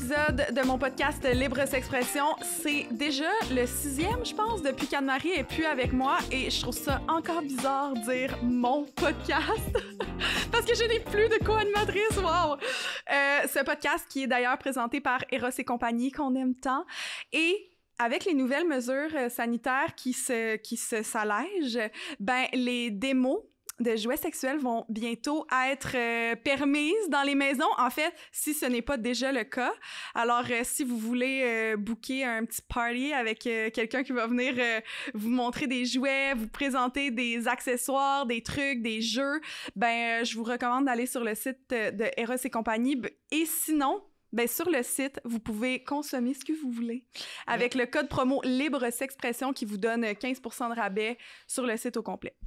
épisode de mon podcast Libre S'expression. C'est déjà le 6e, je pense, depuis qu'Anne-Marie est plus avec moi et je trouve ça encore bizarre de dire mon podcast parce que je n'ai plus de co-animatrice. Wow! Ce podcast qui est d'ailleurs présenté par Eros et compagnie, qu'on aime tant. Et avec les nouvelles mesures sanitaires qui s'allègent, ben les démos de jouets sexuels vont bientôt être permises dans les maisons. En fait, si ce n'est pas déjà le cas. Alors, si vous voulez booker un petit party avec quelqu'un qui va venir vous montrer des jouets, vous présenter des accessoires, des trucs, des jeux, ben je vous recommande d'aller sur le site de Eros et compagnie. Et sinon, ben sur le site, vous pouvez consommer ce que vous voulez avec le code promo Libre S'expression qui vous donne 15% de rabais sur le site au complet.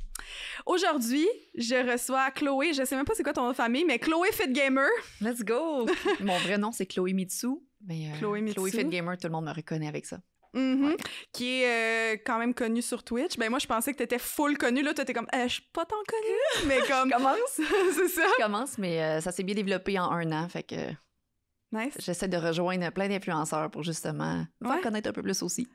Aujourd'hui, je reçois Chloé, je sais même pas c'est quoi ton nom de famille, mais Chloé Fit Gamer. Let's go! Mon vrai nom, c'est Chloé Mitsu, mais Chloé Fit Gamer, tout le monde me reconnaît avec ça. Ouais. Qui est quand même connue sur Twitch. Ben moi, je pensais que t'étais full connue. Là, t'étais comme, je suis pas tant connue, mais comme... Commence! C'est ça? Je commence, mais ça s'est bien développé en 1 an, fait que... Nice. J'essaie de rejoindre plein d'influenceurs pour justement me faire connaître un peu plus aussi.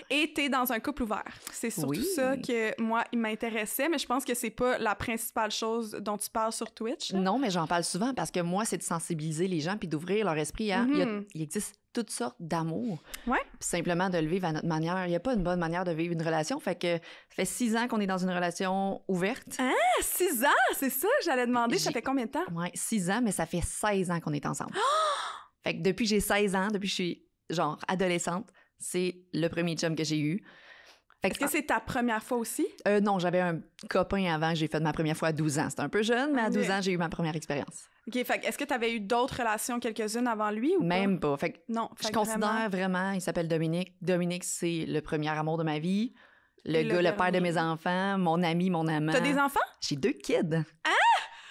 Et t'es dans un couple ouvert. C'est surtout ça que moi, il m'intéressait, mais je pense que c'est pas la principale chose dont tu parles sur Twitch. Là. Non, mais j'en parle souvent parce que moi, c'est de sensibiliser les gens puis d'ouvrir leur esprit. Hein? Il existe toutes sortes d'amour. Ouais. Puis simplement de le vivre à notre manière. Il n'y a pas une bonne manière de vivre une relation. Fait que ça fait 6 ans qu'on est dans une relation ouverte. Ah, 6 ans? C'est ça, j'allais demander. Ça fait combien de temps? Ouais, 6 ans, mais ça fait 16 ans qu'on est ensemble. Fait que depuis que j'ai 16 ans, depuis que je suis genre adolescente, c'est le premier chum que j'ai eu. Est-ce que c'est ta première fois aussi? Non, j'avais un copain avant, j'ai fait ma première fois à 12 ans. C'était un peu jeune, mais à 12 ans, j'ai eu ma première expérience. OK, fait que est-ce que tu avais eu d'autres relations, quelques-unes avant lui ou Même pas. Fait que non, je considère vraiment, il s'appelle Dominique. Dominique, c'est le premier amour de ma vie. Le père de mes enfants, mon ami, mon amant. T'as des enfants? J'ai 2 kids. Ah!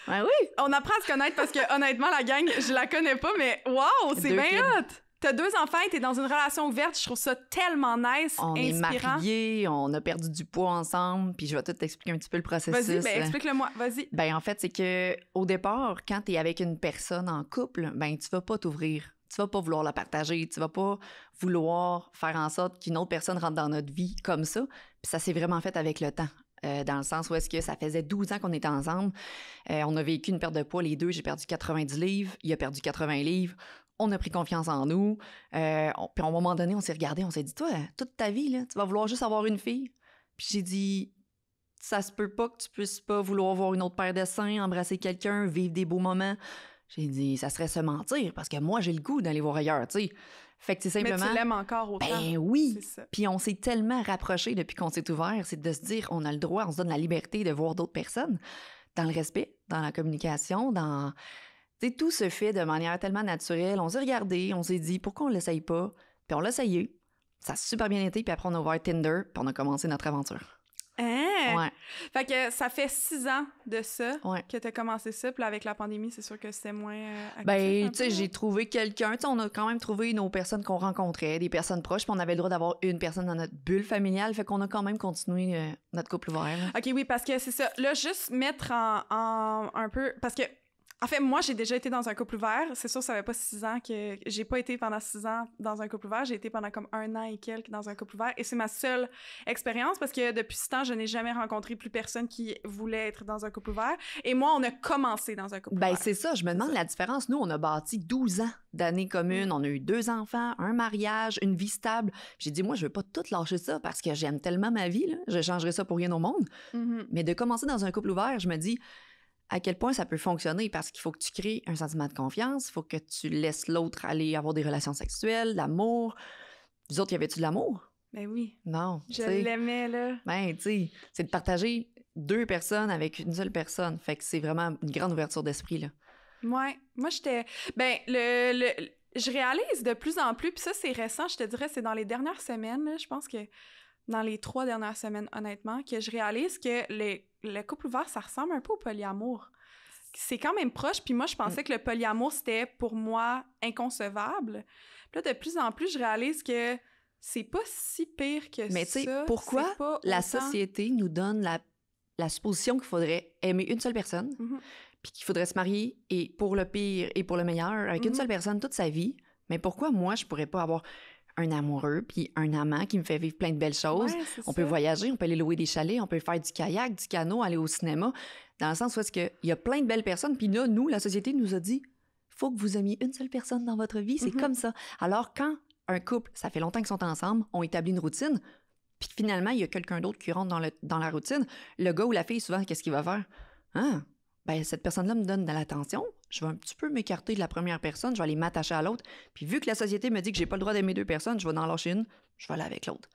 Ouais, oui! On apprend à se connaître parce que, honnêtement, la gang, je la connais pas, mais wow, c'est bien hot! T'as 2 enfants et t'es dans une relation ouverte, je trouve ça tellement nice, on inspirant. Est mariés, on a perdu du poids ensemble, puis je vais tout t'expliquer un petit peu le processus. Vas-y, ben explique-le-moi, vas-y. Ben en fait, c'est que au départ, quand t'es avec une personne en couple, ben tu vas pas t'ouvrir. Tu vas pas vouloir la partager, tu vas pas vouloir faire en sorte qu'une autre personne rentre dans notre vie comme ça. Puis ça s'est vraiment fait avec le temps. Dans le sens où est-ce que ça faisait 12 ans qu'on était ensemble. On a vécu une perte de poids, les deux. J'ai perdu 90 livres, il a perdu 80 livres. On a pris confiance en nous. Puis à un moment donné, on s'est regardé, on s'est dit, toi, toute ta vie, là, tu vas vouloir juste avoir une fille. Puis j'ai dit, ça se peut pas que tu puisses pas vouloir voir une autre paire de seins, embrasser quelqu'un, vivre des beaux moments. J'ai dit, ça serait se mentir, parce que moi, j'ai le goût d'aller voir ailleurs, tu sais. Fait que c'est simplement... Mais tu l'aimes encore autant. Ben oui! Puis on s'est tellement rapprochés depuis qu'on s'est ouvert, c'est de se dire, on a le droit, on se donne la liberté de voir d'autres personnes, dans le respect, dans la communication, dans... Tu sais, tout se fait de manière tellement naturelle. On s'est regardé, on s'est dit, pourquoi on l'essaye pas? Puis on l'a essayé. Ça a super bien été, puis après on a ouvert Tinder, puis on a commencé notre aventure. Hein? Ouais. Fait que ça fait 6 ans de ça que t'as commencé ça. Puis là, avec la pandémie, c'est sûr que c'était moins actif. Ben, tu sais, j'ai trouvé quelqu'un. Tu sais, on a quand même trouvé nos personnes qu'on rencontrait, des personnes proches, puis on avait le droit d'avoir une personne dans notre bulle familiale. Fait qu'on a quand même continué notre couple ouvert. Là. OK, oui, parce que c'est ça. Là, juste mettre en un peu... Parce que en fait, moi, j'ai déjà été dans un couple ouvert. C'est sûr, ça fait pas 6 ans que... J'ai pas été pendant 6 ans dans un couple ouvert. J'ai été pendant comme 1 an et quelques dans un couple ouvert. Et c'est ma seule expérience parce que depuis ce temps, je n'ai jamais rencontré plus personne qui voulait être dans un couple ouvert. Et moi, on a commencé dans un couple ouvert. Ben, c'est ça. Je me demande la différence. Nous, on a bâti 12 ans d'années communes. On a eu 2 enfants, un mariage, une vie stable. J'ai dit, moi, je veux pas tout lâcher ça parce que j'aime tellement ma vie, là. Je changerais ça pour rien au monde. Mais de commencer dans un couple ouvert, je me dis... à quel point ça peut fonctionner parce qu'il faut que tu crées un sentiment de confiance, il faut que tu laisses l'autre aller avoir des relations sexuelles, l'amour. Vous autres, y avait-tu de l'amour? Ben oui. Non. Je l'aimais, là. Ben, tu sais, c'est de partager 2 personnes avec une seule personne. Fait que c'est vraiment une grande ouverture d'esprit, là. Ouais. Moi, j'étais... Ben, je réalise de plus en plus, puis ça, c'est récent, je te dirais, c'est dans les dernières semaines, là, je pense que dans les 3 dernières semaines, honnêtement, que je réalise que le couple ouvert, ça ressemble un peu au polyamour. C'est quand même proche, puis moi, je pensais que le polyamour, c'était, pour moi, inconcevable. Puis là, de plus en plus, je réalise que c'est pas si pire que ça. Mais tu sais, pourquoi la société nous donne la supposition qu'il faudrait aimer une seule personne, puis qu'il faudrait se marier, et pour le pire et pour le meilleur, avec une seule personne toute sa vie, Mais pourquoi moi, je pourrais pas avoir un amoureux puis un amant qui me fait vivre plein de belles choses? Ouais, On peut voyager, on peut aller louer des chalets, on peut faire du kayak, du canot, aller au cinéma, dans le sens où il y a plein de belles personnes. Puis là, nous, la société nous a dit, faut que vous aimiez une seule personne dans votre vie, c'est comme ça. Alors, quand un couple, ça fait longtemps qu'ils sont ensemble, ont établi une routine, puis finalement, il y a quelqu'un d'autre qui rentre dans la routine, le gars ou la fille, souvent, qu'est-ce qu'il va faire? Ah, ben cette personne-là me donne de l'attention, je vais un petit peu m'écarter de la première personne, je vais aller m'attacher à l'autre, puis vu que la société me dit que j'ai pas le droit d'aimer deux personnes, je vais en lâcher une, je vais aller avec l'autre.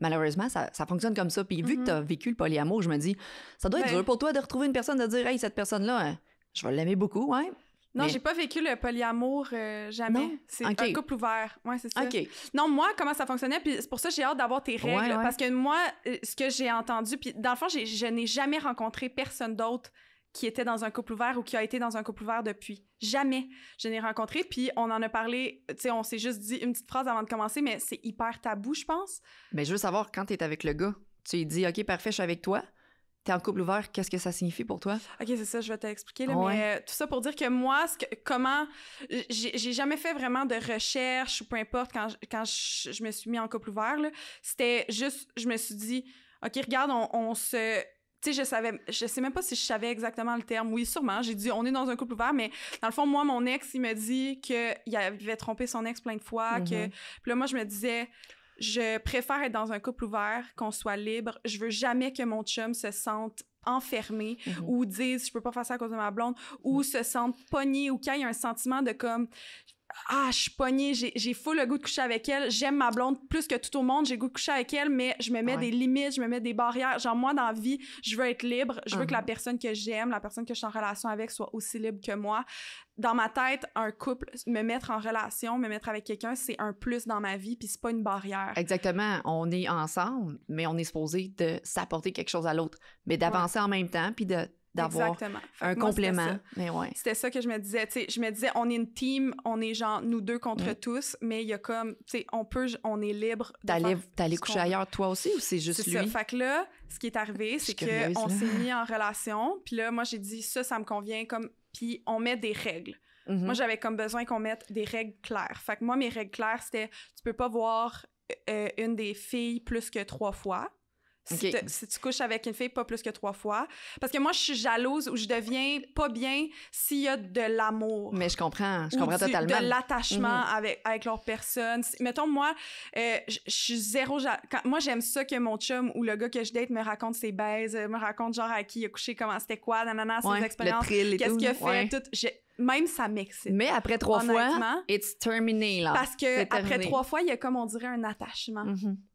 Malheureusement, ça fonctionne comme ça, puis vu que tu as vécu le polyamour, je me dis, ça doit être dur pour toi de retrouver une personne, de dire, hey, cette personne-là, je vais l'aimer beaucoup, ouais. Non, j'ai pas vécu le polyamour, jamais. Non? C'est un couple ouvert. Ouais, c'est ça. OK. Non, moi, comment ça fonctionnait, puis c'est pour ça que j'ai hâte d'avoir tes règles. Ouais. Parce que moi, ce que j'ai entendu, puis dans le fond, je n'ai jamais rencontré personne d'autre qui était dans un couple ouvert ou qui a été dans un couple ouvert depuis. Jamais je n'ai rencontré. Puis on en a parlé, tu sais, on s'est juste dit une petite phrase avant de commencer, mais c'est hyper tabou, je pense. Mais je veux savoir, quand t'es avec le gars, tu lui dis, OK, parfait, je suis avec toi. T'es en couple ouvert, qu'est-ce que ça signifie pour toi? OK, c'est ça, je vais t'expliquer. Là, Ouais. Mais tout ça pour dire que moi, j'ai jamais fait vraiment de recherche ou peu importe quand je me suis mis en couple ouvert. Là. C'était juste, je me suis dit, OK, regarde, on se... Tu sais, je sais même pas si je savais exactement le terme. Oui, sûrement. J'ai dit, on est dans un couple ouvert, mais dans le fond, moi, mon ex, il me dit qu'il avait trompé son ex plein de fois. Puis là, moi, je me disais, je préfère être dans un couple ouvert, qu'on soit libre. Je veux jamais que mon chum se sente enfermé ou dise, je peux pas faire ça à cause de ma blonde, ou se sente pogné, ou qu'il y ait un sentiment de comme... Ah, je suis pognée, j'ai full le goût de coucher avec elle, j'aime ma blonde plus que tout au monde, j'ai le goût de coucher avec elle, mais je me mets des limites, je me mets des barrières. Genre, moi, dans la vie, je veux être libre, je veux que la personne que j'aime, la personne que je suis en relation avec soit aussi libre que moi. Dans ma tête, un couple, me mettre en relation, me mettre avec quelqu'un, c'est un plus dans ma vie, puis c'est pas une barrière. Exactement. On est ensemble, mais on est supposé de s'apporter quelque chose à l'autre, mais d'avancer en même temps, puis d'avoir un complément. Mais ouais. C'était ça que je me disais. Tu sais, je me disais, on est une team, on est genre nous deux contre tous, mais il y a comme, tu sais, on est libre. T'allais coucher ailleurs toi aussi ou c'est juste lui? C'est ça. Fait que là, ce qui est arrivé, c'est qu'on s'est mis en relation. Puis là, moi, j'ai dit, ça me convient comme. Puis on met des règles. Moi, j'avais comme besoin qu'on mette des règles claires. Fait que moi, mes règles claires, c'était, tu peux pas voir une des filles plus que 3 fois. Si tu couches avec une fille, pas plus que 3 fois. Parce que moi, je suis jalouse ou je deviens pas bien s'il y a de l'amour. Mais je comprends totalement. De l'attachement avec l'autre personne. Mettons, moi, je suis zéro... Moi, j'aime ça que mon chum ou le gars que je date me raconte ses baises, me raconte genre à qui il a couché, comment c'était quoi, nanana, ses expériences, qu'est-ce qu'il a fait, tout. Même ça m'excite. Mais après 3 fois, it's terminé, là. Parce que après 3 fois, il y a comme on dirait un attachement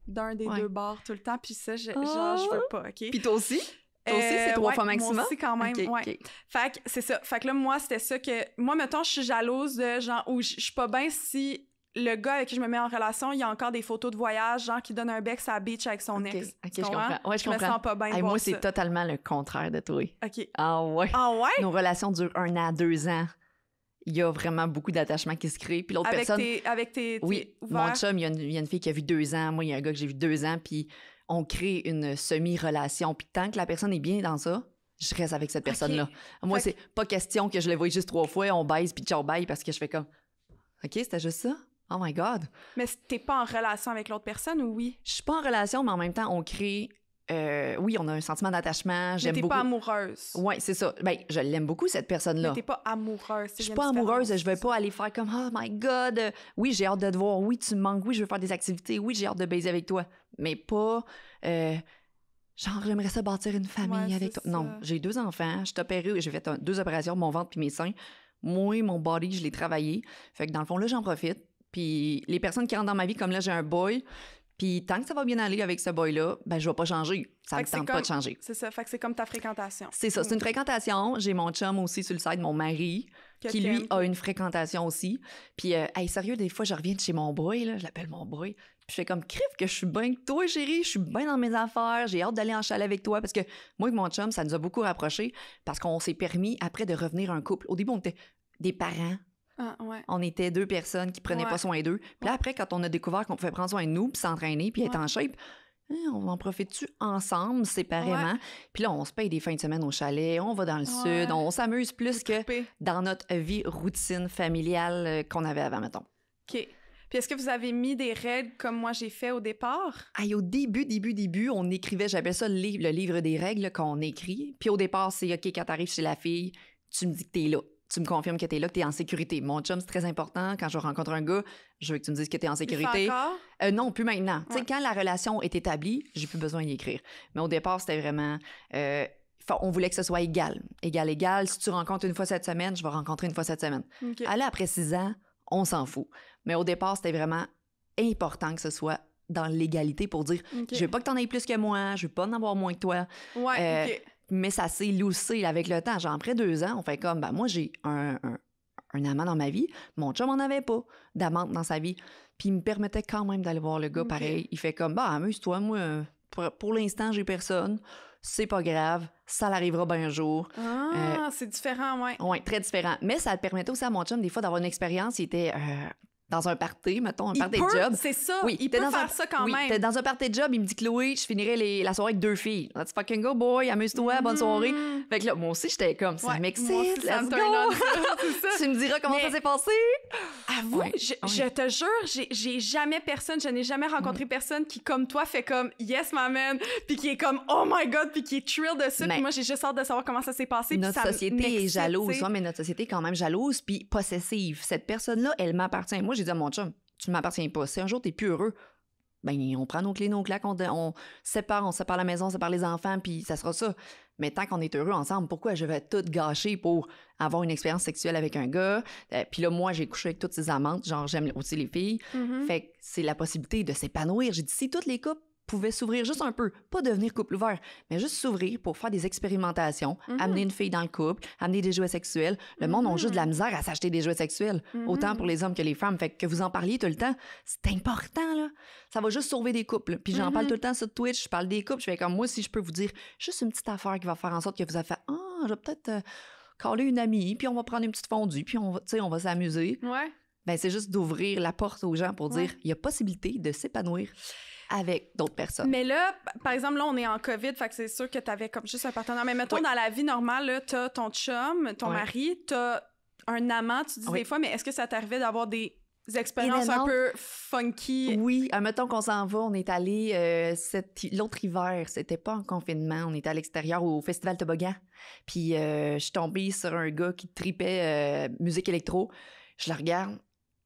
d'un des deux bords tout le temps. Puis ça, genre, je veux pas, OK? Puis toi aussi? Toi aussi, c'est 3 fois maximum? Moi aussi, quand même, okay. Fait que c'est ça. Fait que là, moi, c'était ça que... Moi, mettons, je suis jalouse de genre... Ou je suis pas bien si le gars avec qui je me mets en relation, il y a encore des photos de voyage, genre qui donne un bec sur la beach avec son ex. OK, je comprends. Ouais, je me sens pas bien de voir moi, ça. c'est totalement le contraire de toi. OK. Ah ouais? Ah ouais? Nos relations durent 1 an, 2 ans. Il y a vraiment beaucoup d'attachement qui se crée. Puis l'autre personne... Avec tes oui, ouverts. mon chum, il y a une fille qui a vu 2 ans. Moi, il y a un gars que j'ai vu 2 ans. Puis on crée une semi-relation. Puis tant que la personne est bien dans ça, je reste avec cette personne-là. Moi, c'est pas question que je le voie juste 3 fois, on baise, puis ciao, bye, parce que je fais comme... OK, c'était juste ça? Oh my God! Mais t'es pas en relation avec l'autre personne ou oui? Je suis pas en relation, mais en même temps, on crée... oui, on a un sentiment d'attachement. J'aime beaucoup. Mais t'es pas amoureuse. Oui, c'est ça. Ben, je l'aime beaucoup, cette personne-là. Mais t'es pas amoureuse. Je suis pas amoureuse. Je vais pas aller faire comme « Oh my God! Oui, j'ai hâte de te voir. Oui, tu me manques. Oui, je veux faire des activités. Oui, j'ai hâte de baiser avec toi. » Mais pas... genre, j'aimerais ça bâtir une famille avec toi. Ça. Non, j'ai 2 enfants. Je suis opérée. J'ai fait 2 opérations, mon ventre puis mes seins. Moi, mon body, je l'ai travaillé. Fait que dans le fond, là, j'en profite. Puis les personnes qui rentrent dans ma vie, comme là, j'ai un boy... Puis tant que ça va bien aller avec ce boy-là, ben je vais pas changer. Ça me tente pas de changer. C'est ça, fait que c'est comme ta fréquentation. C'est ça, c'est une fréquentation. J'ai mon chum aussi sur le site, mon mari, qui lui a une fréquentation aussi. Puis, hey, sérieux, des fois, je reviens de chez mon boy, là, je l'appelle mon boy, puis je fais comme, crif que je suis bien que toi, chérie, je suis bien dans mes affaires, j'ai hâte d'aller en chalet avec toi, parce que moi et mon chum, ça nous a beaucoup rapprochés, parce qu'on s'est permis, après, de revenir un couple. Au début, on était des parents. Ah, ouais. On était 2 personnes qui prenaient pas soin d'eux. Puis là, après, quand on a découvert qu'on pouvait prendre soin de nous, puis s'entraîner, puis être en shape, on en profite-tu ensemble, séparément? Puis là, on se paye des fins de semaine au chalet, on va dans le sud, on s'amuse plus que dans notre vie routine familiale qu'on avait avant, mettons. OK. Puis est-ce que vous avez mis des règles comme moi j'ai fait au départ? Aïe, au début, on écrivait, j'appelle ça le livre des règles là, qu'on écrit. Puis au départ, c'est OK, quand t'arrives chez la fille, tu me dis que t'es là. Tu me confirmes que t'es là, que t'es en sécurité. Mon chum, c'est très important. Quand je rencontre un gars, je veux que tu me dises que t'es en sécurité. Il fait encore? Non, plus maintenant. Tu Ouais. sais, quand la relation est établie, j'ai plus besoin d'y écrire. Mais au départ, c'était vraiment... on voulait que ce soit égal. Égal. Si tu rencontres une fois cette semaine, je vais rencontrer une fois cette semaine. OK. Aller après 6 ans, on s'en fout. Mais au départ, c'était vraiment important que ce soit dans l'égalité pour dire OK. je veux pas que t'en aies plus que moi, je veux pas en avoir moins que toi. Ouais, OK. Mais ça s'est loussé là, avec le temps. Genre, après 2 ans, on fait comme, ben moi, j'ai un amant dans ma vie. Mon chum en avait pas d'amante dans sa vie. Puis il me permettait quand même d'aller voir le gars OK. pareil. Il fait comme, bah, amuse-toi, moi, pour l'instant, j'ai personne. C'est pas grave. Ça l'arrivera bien un jour. Ah, c'est différent, ouais. Oui, très différent. Mais ça le permettait aussi à mon chum, des fois, d'avoir une expérience. Il était dans un party, mettons, un Il party peut, de job. c'est ça. Oui, il t'es peut dans faire un- ça quand oui, même. t'es dans un party de job, il me dit, Chloé, je finirai la soirée avec 2 filles. Let's fucking go, boy, amuse-toi, bonne soirée. Fait que là, moi aussi, j'étais comme, ça Ouais, m'excite, moi aussi, ça let's me turn on, go. c'est ça. Tu me diras comment Mais- ça s'est passé. Avoue, Ouais, je te jure, j'ai jamais personne, je n'ai jamais rencontré personne qui, comme toi, fait comme yes, my man, puis qui est comme oh my god, puis qui est thrilled de ça. Mais- Puis moi, j'ai juste hâte de savoir comment ça s'est passé. puis Notre ça société est m'excite, jalouse, tu sais. ouais, mais notre société est quand même jalouse puis possessive. Cette personne-là, elle m'appartient. Moi, j'ai dit à mon chum, tu ne m'appartiens pas. Si un jour t'es plus heureux, ben on prend nos clés, nos claques, on sépare la maison, on sépare les enfants, puis ça sera ça. Mais tant qu'on est heureux ensemble, pourquoi je vais tout gâcher pour avoir une expérience sexuelle avec un gars? Puis là, moi, j'ai couché avec toutes ces amantes, genre j'aime aussi les filles. Mhm. Fait que c'est la possibilité de s'épanouir. J'ai dit, si toutes les couples pouvaient s'ouvrir juste un peu, pas devenir couple ouvert, mais juste s'ouvrir pour faire des expérimentations, Mhm. amener une fille dans le couple, amener des jouets sexuels. Le monde a juste de la misère à s'acheter des jouets sexuels, Mhm. autant pour les hommes que les femmes. Fait que vous en parliez tout le temps, c'est important, là. Ça va juste sauver des couples. Puis j'en Mhm. parle tout le temps sur Twitch, je parle des couples, je fais comme moi, si je peux vous dire juste une petite affaire qui va faire en sorte que vous avez fait « Ah, je vais peut-être caller une amie, puis on va prendre une petite fondue, puis on va s'amuser. » Ouais. Ben, c'est juste d'ouvrir la porte aux gens pour Ouais. dire il y a possibilité de s'épanouir avec d'autres personnes. Mais là, par exemple, là, on est en COVID, fait que c'est sûr que t'avais comme juste un partenaire. Mais mettons, Oui. dans la vie normale, là, t'as ton chum, ton Ouais. mari, t'as un amant, tu dis Oui. des fois, mais est-ce que ça t'arrivait d'avoir des expériences un Évidemment. peu funky? Oui, admettons qu'on s'en va, on est allé l'autre hiver, c'était pas en confinement, on était à l'extérieur au Festival Toboggan. Puis je suis tombée sur un gars qui tripait musique électro. Je le regarde,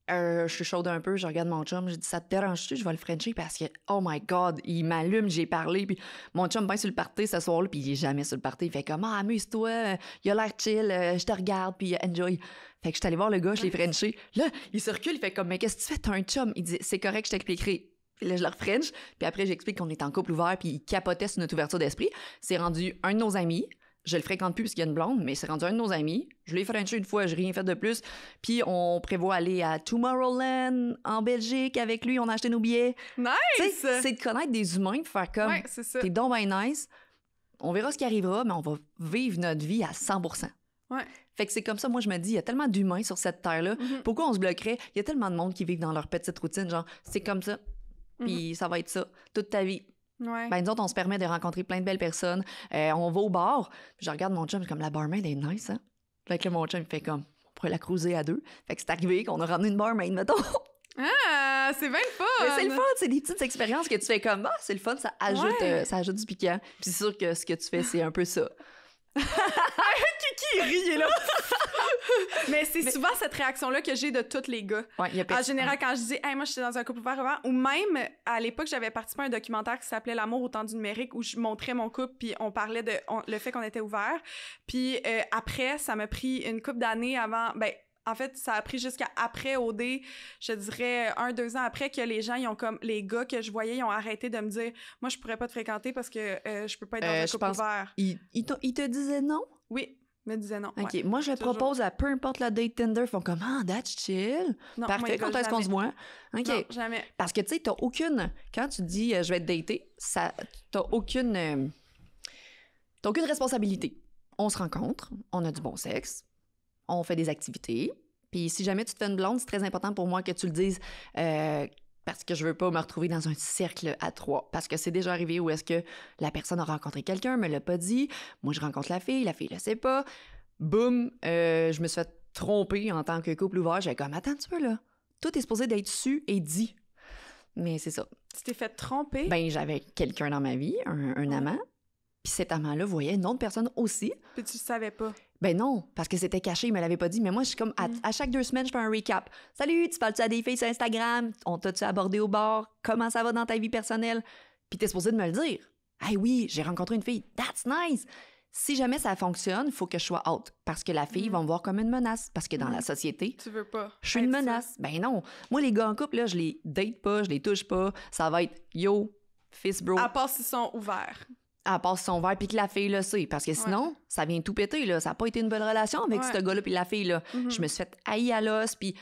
je suis chaude un peu, je regarde mon chum, je dis ça te dérange-tu, je vais le frencher parce que oh my god, il m'allume, j'ai parlé, puis mon chum bien sur le party ce soir-là, puis il est jamais sur le party, il fait comme ah amuse-toi, il a l'air chill, je te regarde, puis enjoy. Fait que je suis allée voir le gars, je l'ai frenché. Là, il se recule, il fait comme mais qu'est-ce que tu fais, t'as un chum? Il dit c'est correct, je t'expliquerai. Puis là, je le refrench, puis après j'explique qu'on est en couple ouvert, puis il capotait sur notre ouverture d'esprit. C'est rendu un de nos amis. Je le fréquente plus parce qu'il y a une blonde, mais c'est rendu un de nos amis. Je l'ai frenché une fois, j'ai rien fait de plus. Puis on prévoit aller à Tomorrowland en Belgique avec lui. On a acheté nos billets. Tu sais, Nice! c'est de connaître des humains, de faire comme Ouais, c'est ça. t'es donc bien nice. On verra ce qui arrivera, mais on va vivre notre vie à 100%. Ouais. Fait que c'est comme ça, moi je me dis, il y a tellement d'humains sur cette terre-là. Mhm. Pourquoi on se bloquerait? Il y a tellement de monde qui vivent dans leur petite routine, genre c'est comme ça, Mhm. puis ça va être ça toute ta vie. Ouais. Ben, nous autres, on se permet de rencontrer plein de belles personnes. On va au bar, puis je regarde mon chum, comme la barmaid est nice, hein? Fait que là, mon chum, il fait comme, on pourrait la cruiser à 2. Fait que c'est arrivé qu'on a ramené une barmaid, mettons. Ah, c'est bien le fun! Mais c'est le fun, c'est des petites expériences que tu fais comme, ah, c'est le fun, ça ajoute, Ouais. ça ajoute du piquant. Puis c'est sûr que ce que tu fais, c'est un peu ça. Qui rit, il est là? Mais c'est souvent cette réaction-là que j'ai de tous les gars. Ouais, il y a En personne- général, quand je dis « Hey, moi, j'étais dans un couple ouvert avant », ou même, à l'époque, j'avais participé à un documentaire qui s'appelait « L'amour au temps du numérique » où je montrais mon couple, puis on parlait de le fait qu'on était ouvert. Puis après, ça m'a pris une couple d'années avant... Ben, en fait, ça a pris jusqu'à après OD, je dirais 1-2 ans après que les gens, ils ont comme... Les gars que je voyais, ils ont arrêté de me dire « Moi, je pourrais pas te fréquenter parce que je peux pas être dans un je couple pense- ouvert. Il te disait non? » Oui, me disait non. OK. ouais. Moi, je le toujours. propose à peu importe la date Tinder. Ils font comme, ah, that's chill. Non, moi, Parfait. les gars, Quand est-ce qu'on jamais. se voit? OK. Non, jamais. Parce que, tu sais, t'as aucune... Quand tu dis je vais te dater, t'as aucune responsabilité. On se rencontre, on a du bon sexe, on fait des activités. Puis si jamais tu te fais une blonde, c'est très important pour moi que tu le dises parce que je veux pas me retrouver dans un cercle à 3. Parce que c'est déjà arrivé où est-ce que la personne a rencontré quelqu'un, me l'a pas dit. Moi, je rencontre la fille le sait pas. Boum, je me suis fait tromper en tant que couple ouvert. J'ai comme, attends un petit peu, là. Tout est supposé d'être su et dit. Mais c'est ça. Tu t'es fait tromper? Ben, j'avais quelqu'un dans ma vie, un amant, puis cet amant-là voyait une autre personne aussi. Puis tu le savais pas? Ben non, parce que c'était caché, il me l'avait pas dit. Mais moi, je suis comme, à chaque 2 semaines, je fais un recap. Salut, tu parles-tu à des filles sur Instagram? On t'a-tu abordé au bar? Comment ça va dans ta vie personnelle? Puis t'es supposé de me le dire. Hey oui, j'ai rencontré une fille. That's nice! Si jamais ça fonctionne, il faut que je sois out. Parce que la fille va me voir comme une menace. Parce que dans la société, tu veux pas. Je suis une menace. Ben non. Moi, les gars en couple, là, je les date pas, je les touche pas. Ça va être yo, fist bro. À part s'ils sont ouverts. À part s'ils sont ouverts puis que la fille le sait. Parce que sinon, ça vient tout péter, là. Ça n'a pas été une bonne relation avec ce gars-là puis la fille, là. Je me suis fait haïr à l'os, puis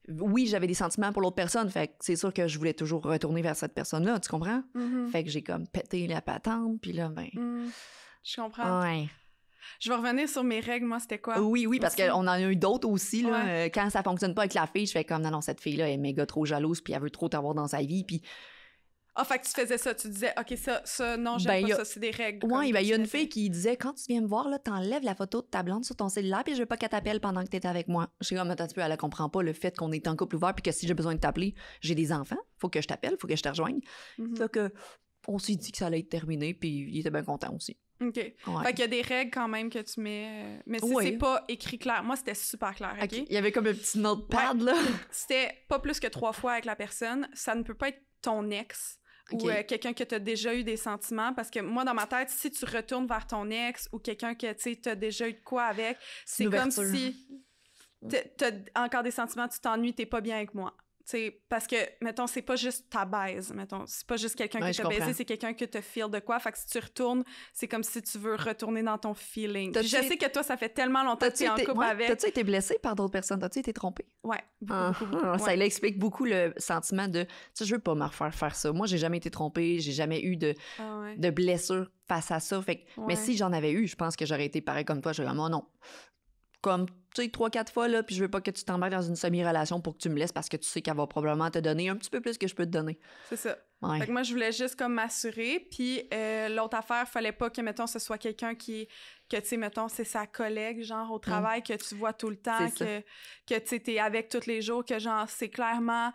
oui, j'avais des sentiments pour l'autre personne. Fait que c'est sûr que je voulais toujours retourner vers cette personne-là, tu comprends? Fait que j'ai comme pété la patente, puis là, ben... Je comprends. Ouais. Je vais revenir sur mes règles, moi, c'était quoi? Oui, parce qu'on en a eu d'autres aussi, là. Ouais. Quand ça fonctionne pas avec la fille, je fais comme, non, cette fille-là est méga trop jalouse, puis elle veut trop t'avoir dans sa vie, puis... Ah, fait que tu faisais ça, tu disais, OK, ça, non, j'aime pas ça, c'est des règles. Ouais, ben, il y a une fille qui disait, quand tu viens me voir, là, t'enlèves la photo de ta blonde sur ton cellulaire, puis je veux pas qu'elle t'appelle pendant que t'es avec moi. Je suis comme, attends un peu, elle comprend pas le fait qu'on est en couple ouvert, puis que si j'ai besoin de t'appeler, j'ai des enfants, faut que je t'appelle, faut que je te rejoigne. Fait que, on s'est dit que ça allait être terminé, puis il était bien content aussi. OK. Ouais. Fait qu'il y a des règles quand même que tu mets. Mais si c'est pas écrit clair. Moi, c'était super clair. OK? Il y avait comme un petit notepad, là. C'était pas plus que 3 fois avec la personne. Ça ne peut pas être ton ex ou quelqu'un que tu as déjà eu des sentiments. Parce que moi, dans ma tête, si tu retournes vers ton ex ou quelqu'un que tu as déjà eu de quoi avec, c'est comme si tu as encore des sentiments, tu t'ennuies, t'es pas bien avec moi. T'sais, parce que, mettons, c'est pas juste ta baise, mettons. C'est pas juste quelqu'un que t'as baisé, c'est quelqu'un que t'as feel de quoi. Fait que si tu retournes, c'est comme si tu veux retourner dans ton feeling. Je sais que toi, ça fait tellement longtemps que t'es en couple avec. T'as-tu été blessée par d'autres personnes? T'as-tu été trompée? Ouais, beaucoup. Ça explique beaucoup le sentiment de, tu sais, je veux pas me refaire faire ça. Moi, j'ai jamais été trompée, j'ai jamais eu de blessure face à ça. Fait que, mais si j'en avais eu, je pense que j'aurais été pareil comme toi. J'aurais dit, non. Comme, tu sais, 3-4 fois, là, puis je veux pas que tu t'embarques dans une semi-relation pour que tu me laisses parce que tu sais qu'elle va probablement te donner un petit peu plus que je peux te donner. C'est ça. Ouais. Fait que moi, je voulais juste comme m'assurer, puis l'autre affaire, fallait pas que, mettons, ce soit quelqu'un que, tu sais, mettons, c'est sa collègue, genre, au travail, que tu vois tout le temps, que tu sais, t'es avec tous les jours, que, genre, c'est clairement...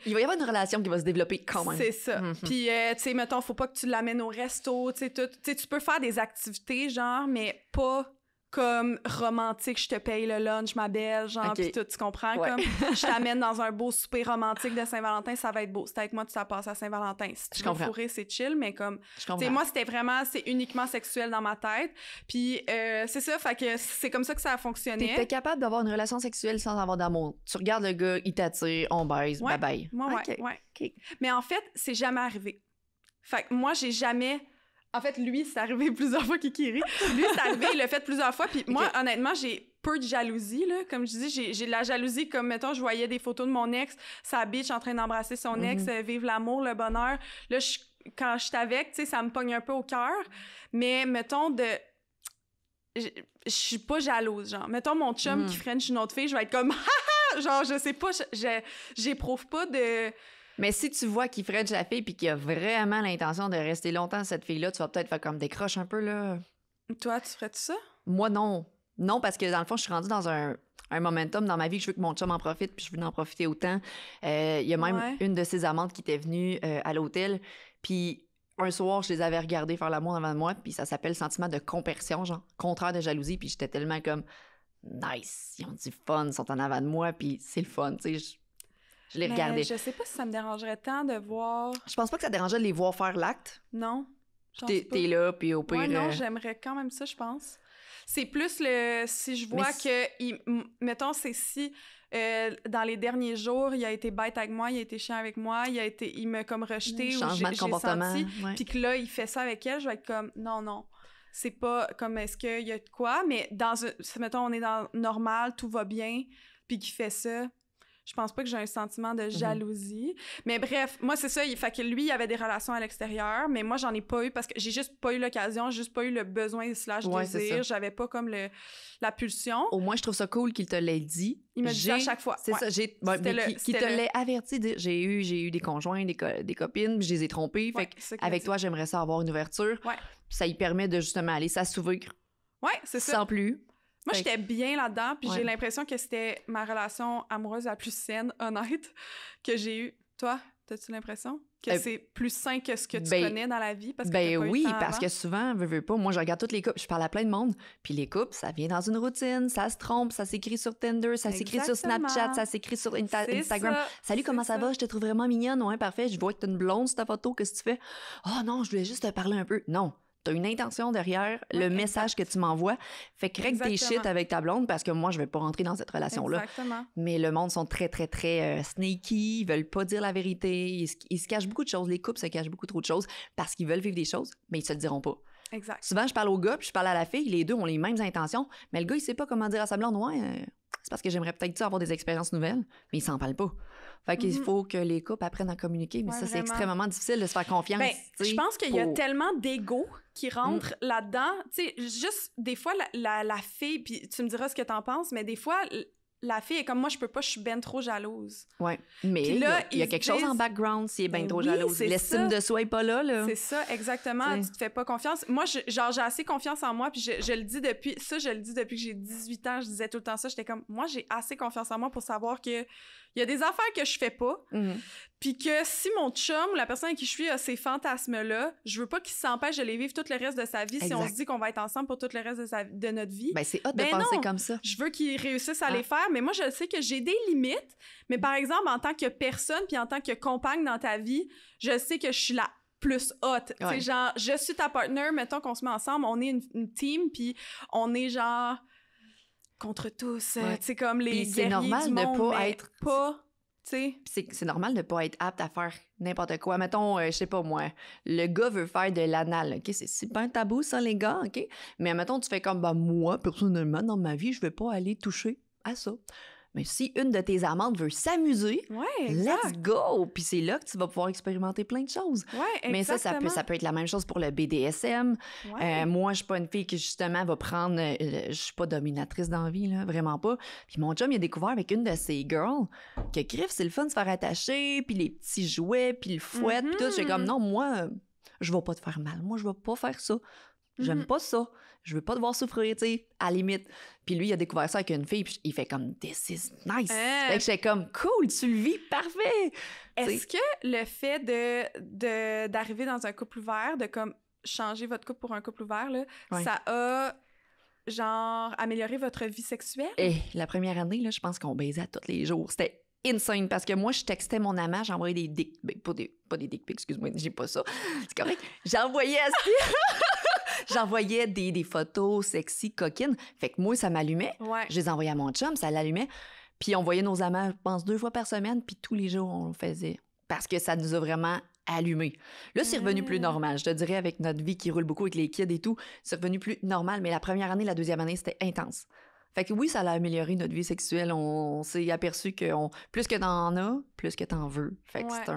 Il va y avoir une relation qui va se développer quand même. C'est ça. Puis, tu sais, mettons, faut pas que tu l'amènes au resto, tu sais, tu peux faire des activités, genre, mais pas... comme romantique, je te paye le lunch, ma belle, genre, pis tout, tu comprends? Comme, je t'amène dans un beau souper romantique de Saint-Valentin, ça va être beau. C'est avec moi, tu ça passe à Saint-Valentin. Si tu veux fourrer, c'est chill, mais comme, tu sais, moi, c'est uniquement sexuel dans ma tête. Puis, c'est ça, fait que c'est comme ça que ça a fonctionné. T'es capable d'avoir une relation sexuelle sans avoir d'amour. Tu regardes le gars, il t'attire, on baise, bye-bye. Ouais. Mais en fait, c'est jamais arrivé. Fait que moi, j'ai jamais... En fait, lui, c'est arrivé plusieurs fois qu'il rit. Lui, c'est arrivé, il l'a fait plusieurs fois. Puis moi, honnêtement, j'ai peu de jalousie, là. Comme je dis, j'ai de la jalousie. Comme, mettons, je voyais des photos de mon ex, sa bitch en train d'embrasser son ex, vivre l'amour, le bonheur. Là, quand je suis avec, tu sais, ça me pogne un peu au cœur. Mais, mettons, je suis pas jalouse, genre. Mettons, mon chum qui french une autre fille, je vais être comme... genre, je sais pas, j'éprouve pas de... Mais si tu vois qu'il french la fille puis qu'il a vraiment l'intention de rester longtemps cette fille-là, tu vas peut-être faire comme décroche un peu, là. Toi, tu ferais-tu ça? Moi, non. Non, parce que dans le fond, je suis rendue dans un momentum dans ma vie que je veux que mon chum en profite puis je veux en profiter autant. Il y a même une de ses amantes qui était venue à l'hôtel puis un soir, je les avais regardées faire l'amour devant moi puis ça s'appelle sentiment de compersion, genre contraire de jalousie, puis j'étais tellement comme nice, ils ont du fun, ils sont en avant de moi puis c'est le fun, tu sais. Je les regardais. Je sais pas si ça me dérangerait tant de voir... Je pense pas que ça dérangerait de les voir faire l'acte. Non. T'es là, puis au pire... Ouais, non, j'aimerais quand même ça, je pense. C'est plus si je vois mettons, c'est si dans les derniers jours, il a été bête avec moi, il a été chiant avec moi, il m'a comme rejeté ou changement de comportement. Puis que là, il fait ça avec elle, je vais être comme, non. C'est pas comme, est-ce qu'il y a de quoi? Mais mettons, on est dans normal, tout va bien, puis qu'il fait ça... Je pense pas que j'ai un sentiment de jalousie. Mais bref, moi, c'est ça. Fait que lui, il avait des relations à l'extérieur, mais moi, j'en ai pas eu parce que j'ai juste pas eu l'occasion, j'ai juste pas eu le besoin / désir. J'avais pas comme la pulsion. Au moins, je trouve ça cool qu'il te l'ait dit. Il me dit à chaque fois. C'est ça. Qu'il te l'ait averti. J'ai eu des conjoints, des copines, je les ai trompés. Fait avec toi, j'aimerais ça avoir une ouverture. Ça y permet de justement aller s'assouvir. Ouais, c'est ça. Sans plus. Moi, j'étais bien là-dedans, puis Ouais. j'ai l'impression que c'était ma relation amoureuse la plus saine, honnête, que j'ai eue. Toi, t'as-tu l'impression que c'est plus sain que ce que tu connais dans la vie? Parce que t'as pas eu oui, le temps parce avant? que souvent, veux pas, moi, je regarde toutes les couples, je parle à plein de monde, puis les couples, ça vient dans une routine, ça se trompe, ça s'écrit sur Tinder, ça s'écrit sur Exactement. Snapchat, ça s'écrit sur C'est Instagram. ça, Salut, comment c'est ça va? Je te trouve vraiment mignonne, ouais, parfait, je vois que t'as une blonde sur ta photo, qu'est-ce que tu fais? Oh non, je voulais juste te parler un peu. Non. T'as une intention derrière le message que tu m'envoies. Fait que règle tes shit avec ta blonde parce que moi, je vais pas rentrer dans cette relation-là. Exactement. Mais le monde sont très, très, très sneaky. Ils veulent pas dire la vérité. Ils se cachent beaucoup de choses. Les couples se cachent beaucoup trop de choses parce qu'ils veulent vivre des choses, mais ils se le diront pas. Exact. Souvent, je parle au gars puis je parle à la fille. Les deux ont les mêmes intentions, mais le gars, il sait pas comment dire à sa blonde. Ouais, c'est parce que j'aimerais peut-être avoir des expériences nouvelles, mais il s'en parle pas. Fait qu'il faut que les couples apprennent à communiquer, mais ça, c'est extrêmement difficile de se faire confiance. Ben, je pense qu'il y a tellement d'ego qui rentre là-dedans. Tu sais, juste des fois, la fille, puis tu me diras ce que t'en penses, mais des fois, la fille est comme moi, je peux pas, je suis ben trop jalouse. Ouais, mais là, il y a quelque chose en background s'il est ben trop jalouse. L'estime de soi est pas là. C'est ça, exactement. Tu te fais pas confiance. Moi, j'ai assez confiance en moi, puis je le dis depuis que j'ai 18 ans, je disais tout le temps ça. J'étais comme, moi, j'ai assez confiance en moi pour savoir que il y a des affaires que je fais pas, puis que si mon chum ou la personne avec qui je suis a ces fantasmes-là, je veux pas qu'il s'empêche de les vivre tout le reste de sa vie si on se dit qu'on va être ensemble pour tout le reste de notre vie. Ben, c'est hot de penser comme ça. Je veux qu'il réussisse à les faire, mais moi, je sais que j'ai des limites. Mais par exemple, en tant que personne puis en tant que compagne dans ta vie, je sais que je suis la plus haute. Tu sais, genre, je suis ta partner, mettons qu'on se met ensemble, on est une team, puis on est genre contre tous, tu sais, comme les guerriers c'est normal du monde, de pas être... C'est normal de pas être apte à faire n'importe quoi. Mettons, je sais pas moi, le gars veut faire de l'anal, OK? C'est pas un tabou, ça, les gars, OK? Mais mettons, tu fais comme, moi, personnellement, dans ma vie, je vais pas aller toucher à ça. Mais si une de tes amantes veut s'amuser, let's go! Puis c'est là que tu vas pouvoir expérimenter plein de choses. Mais ça peut être la même chose pour le BDSM. Moi, je suis pas une fille qui, justement, va prendre... je suis pas dominatrice dans la vie, là, vraiment pas. Puis mon chum, il a découvert avec une de ses girls que, crif, c'est le fun de se faire attacher, puis les petits jouets, puis le fouet, puis tout. J'ai comme, non, moi, je vais pas te faire mal. Moi, je vais pas faire ça. J'aime pas ça. Je veux pas devoir souffrir, tu sais, à la limite. Puis lui, il a découvert ça avec une fille, puis il fait comme « This is nice ». Fait que j'étais comme « Cool, tu le vis, parfait ». Est-ce que le fait d'arriver dans un couple ouvert, de comme changer votre couple pour un couple ouvert, là, ça a genre amélioré votre vie sexuelle? La première année, là, je pense qu'on baisait à tous les jours. C'était insane, parce que moi, je textais mon amant, j'envoyais des dick... Ben, pas des dick pics, excuse-moi, j'ai pas ça. C'est correct. J'envoyais des photos sexy, coquines. Fait que moi, ça m'allumait. Je les envoyais à mon chum, ça l'allumait. Puis on voyait nos amants, je pense, 2 fois par semaine, puis tous les jours, on le faisait. Parce que ça nous a vraiment allumés. Là, c'est revenu plus normal. Je te dirais, avec notre vie qui roule beaucoup avec les kids et tout, c'est revenu plus normal. Mais la première année, la deuxième année, c'était intense. Fait que oui, ça a amélioré notre vie sexuelle. On s'est aperçu que plus que t'en as, plus que t'en veux. Fait que c'est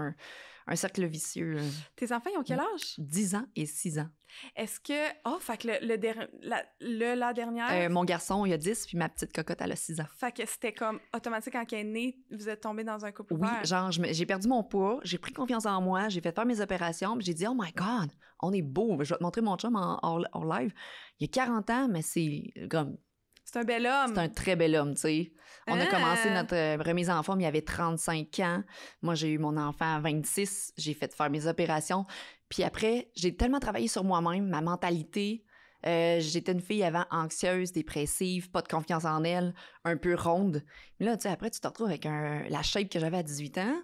un cercle vicieux. Tes enfants, ils ont quel âge? 10 ans et 6 ans. Est-ce que... fait que la dernière... mon garçon, il a 10, puis ma petite cocotte, elle a 6 ans. Fait que c'était comme automatique quand elle est née, vous êtes tombé dans un couple ouvert. Oui, genre, j'ai perdu mon poids, j'ai pris confiance en moi, j'ai fait faire mes opérations, puis j'ai dit « Oh my God, on est beau! » Je vais te montrer mon chum en live. Il a 40 ans, mais c'est comme... C'est un bel homme. C'est un très bel homme, tu sais. On a commencé notre remise en forme, il avait 35 ans. Moi, j'ai eu mon enfant à 26. J'ai fait faire mes opérations. Puis après, j'ai tellement travaillé sur moi-même, ma mentalité. J'étais une fille avant anxieuse, dépressive, pas de confiance en elle, un peu ronde. Mais là, tu sais, après, tu te retrouves avec la shape que j'avais à 18 ans,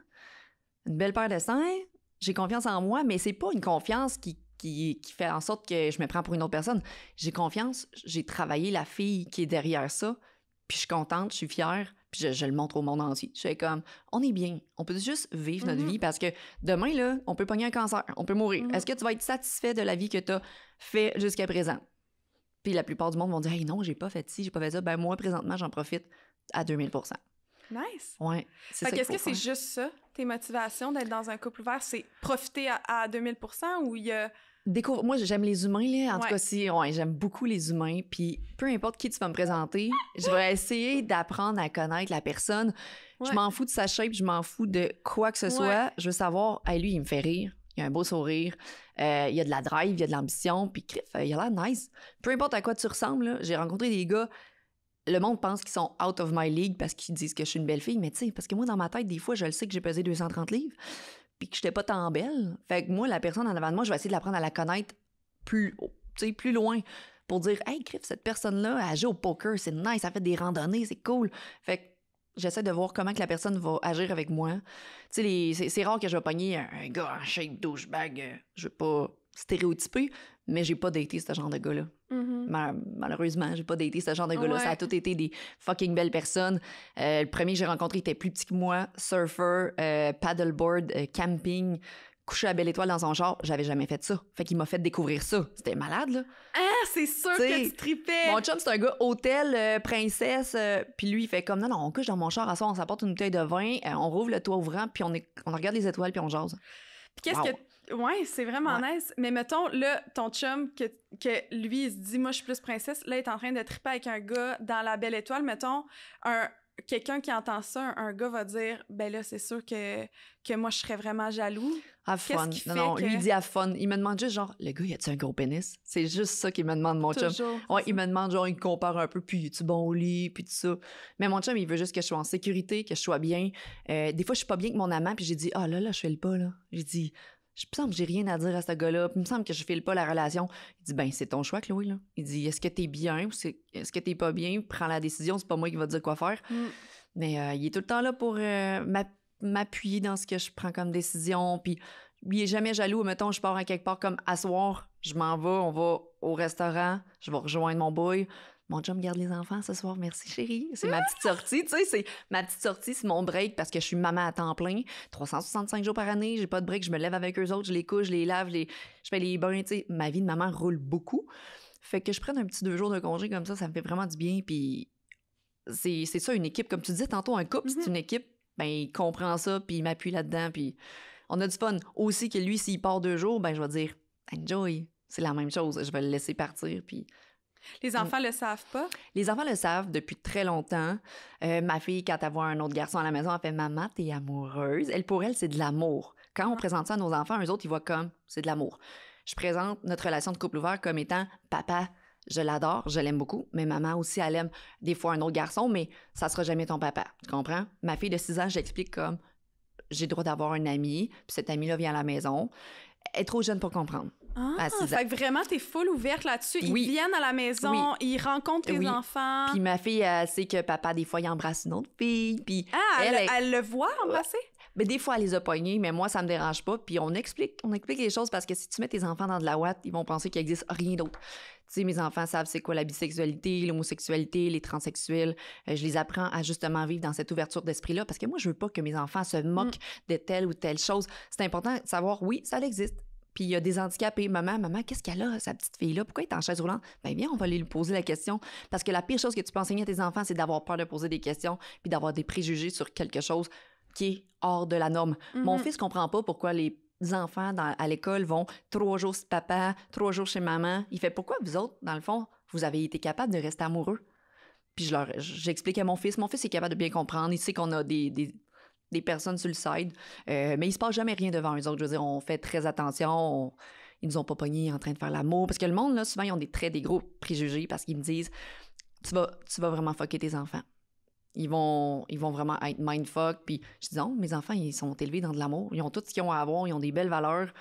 une belle paire de seins. J'ai confiance en moi, mais c'est pas une confiance qui fait en sorte que je me prends pour une autre personne. J'ai confiance, j'ai travaillé la fille qui est derrière ça, puis je suis contente, je suis fière, puis je le montre au monde entier. Je fais comme, on est bien, on peut juste vivre notre vie, parce que demain, là, on peut pogner un cancer, on peut mourir. Est-ce que tu vas être satisfait de la vie que tu as fait jusqu'à présent? Puis la plupart du monde vont dire, hey, non, j'ai pas fait ci, j'ai pas fait ça. Ben moi, présentement, j'en profite à 2000%. Nice. Ouais. Fait qu'est-ce que c'est juste ça, tes motivations d'être dans un couple ouvert? C'est profiter à 2000% ou il y a... Moi, j'aime les humains, là. En tout cas, j'aime beaucoup les humains. Puis peu importe qui tu vas me présenter, je vais essayer d'apprendre à connaître la personne. Je m'en fous de sa shape, je m'en fous de quoi que ce soit. Je veux savoir, lui, il me fait rire. Il a un beau sourire. Il y a de la drive, il y a de l'ambition. Puis crif, il a l'air nice. Peu importe à quoi tu ressembles, là. J'ai rencontré des gars le monde pense qu'ils sont out of my league parce qu'ils disent que je suis une belle fille, mais tu sais, parce que moi, dans ma tête, des fois, je le sais que j'ai pesé 230 livres puis que j'étais pas tant belle. Fait que moi, la personne en avant de moi, je vais essayer de l'apprendre à la connaître plus loin pour dire « Hey, Griff, cette personne-là, elle joue au poker, c'est nice, elle fait des randonnées, c'est cool. » Fait que j'essaie de voir comment que la personne va agir avec moi. Tu sais, c'est rare que je vais pogner un gars en shape douchebag. Je veux pas stéréotyper, mais j'ai pas daté ce genre de gars-là. Malheureusement, j'ai pas daté ce genre de gars-là. Ouais. Ça a tout été des fucking belles personnes. Le premier que j'ai rencontré était plus petit que moi. Surfer, paddleboard, camping, coucher à Belle Étoile dans son char. J'avais jamais fait ça. Fait qu'il m'a fait découvrir ça. C'était malade, là. Ah, c'est sûr que tu tripais! Mon chum, c'est un gars hôtel, princesse. Puis lui, il fait comme, non, on couche dans mon char, à soir, on s'apporte une bouteille de vin, on rouvre le toit ouvrant, puis on regarde les étoiles, puis on jase. Puis qu'est-ce que... Ouais, c'est vraiment nice. Mais mettons, là, ton chum, que lui, il se dit, moi, je suis plus princesse, là, il est en train de triper avec un gars dans la Belle Étoile. Mettons, quelqu'un qui entend ça, un gars va dire, ben là, c'est sûr que moi, je serais vraiment jaloux. Have fun. Non, lui, il dit have fun. Il me demande juste, genre, le gars, y a-tu un gros pénis? C'est juste ça qu'il me demande, mon chum. Ouais, il me demande, genre, il compare un peu, puis es-tu bon au lit, puis tout ça. Mais mon chum, il veut juste que je sois en sécurité, que je sois bien. Des fois, je suis pas bien avec mon amant, puis j'ai dit, ah là, je fais le pas, là. J'ai dit, il me semble que j'ai rien à dire à ce gars-là. Il me semble que je file pas la relation. Il dit, ben, c'est ton choix, Chloé, là. Il dit, est-ce que t'es bien ou est-ce que t'es pas bien? Prends la décision, c'est pas moi qui va te dire quoi faire. Mais il est tout le temps là pour m'appuyer dans ce que je prends comme décision. Puis il est jamais jaloux. Mettons, je pars à quelque part comme à soir, je m'en vais, on va au restaurant, je vais rejoindre mon boy. Mon chum garde les enfants ce soir, merci chérie. C'est ma petite sortie, tu sais, c'est ma petite sortie, c'est mon break parce que je suis maman à temps plein, 365 jours par année, j'ai pas de break, je me lève avec eux autres, je les couche, je les lave, je fais les bains, tu sais, ma vie de maman roule beaucoup. Fait que je prenne un petit 2 jours de congé comme ça me fait vraiment du bien, puis c'est ça, une équipe, comme tu disais tantôt, un couple, c'est une équipe, ben il comprend ça, puis il m'appuie là-dedans, puis on a du fun. Aussi que lui, s'il part 2 jours, ben je vais dire « Enjoy », c'est la même chose, je vais le laisser partir, puis... Les enfants le savent pas? Les enfants le savent depuis très longtemps. Ma fille, quand elle voit un autre garçon à la maison, elle fait « Maman, t'es amoureuse ». Pour elle, c'est de l'amour. Quand on présente ça à nos enfants, eux autres, ils voient comme « c'est de l'amour ». Je présente notre relation de couple ouvert comme étant « Papa, je l'adore, je l'aime beaucoup, mais maman aussi, elle aime des fois un autre garçon, mais ça sera jamais ton papa. » Tu comprends? Ma fille de 6 ans, j'explique comme « J'ai le droit d'avoir un ami, puis cet ami-là vient à la maison. » Elle est trop jeune pour comprendre. Ah, fait que vraiment, t'es full ouverte là-dessus. Ils viennent à la maison, ils rencontrent tes enfants. Puis ma fille, elle sait que papa, des fois, il embrasse une autre fille. Puis elle le voit embrasser? Mais des fois, elle les a pognés, mais moi, ça me dérange pas. Puis on explique les choses parce que si tu mets tes enfants dans de la ouate, ils vont penser qu'il n'existe rien d'autre. Tu sais, mes enfants savent c'est quoi la bisexualité, l'homosexualité, les transsexuels. Je les apprends à justement vivre dans cette ouverture d'esprit-là parce que moi, je veux pas que mes enfants se moquent de telle ou telle chose. C'est important de savoir, oui, ça existe. Puis il y a des handicapés. Maman, qu'est-ce qu'elle a, sa petite fille-là? Pourquoi elle est en chaise roulante? Ben viens, on va aller lui poser la question. Parce que la pire chose que tu peux enseigner à tes enfants, c'est d'avoir peur de poser des questions puis d'avoir des préjugés sur quelque chose qui est hors de la norme. Mon fils comprend pas pourquoi les enfants à l'école vont 3 jours chez papa, 3 jours chez maman. Il fait, pourquoi vous autres, dans le fond, vous avez été capables de rester amoureux? Puis j'explique à mon fils est capable de bien comprendre. Il sait qu'on a des personnes sur le side, mais il se passe jamais rien devant eux autres. Je veux dire, on fait très attention. Ils nous ont pas pognés en train de faire l'amour. Parce que le monde, là, souvent, ils ont des gros préjugés parce qu'ils me disent tu vas vraiment fucker tes enfants. Ils vont vraiment être mindfuck. Puis je dis non, mes enfants, ils sont élevés dans de l'amour. Ils ont tout ce qu'ils ont à avoir. Ils ont des belles valeurs.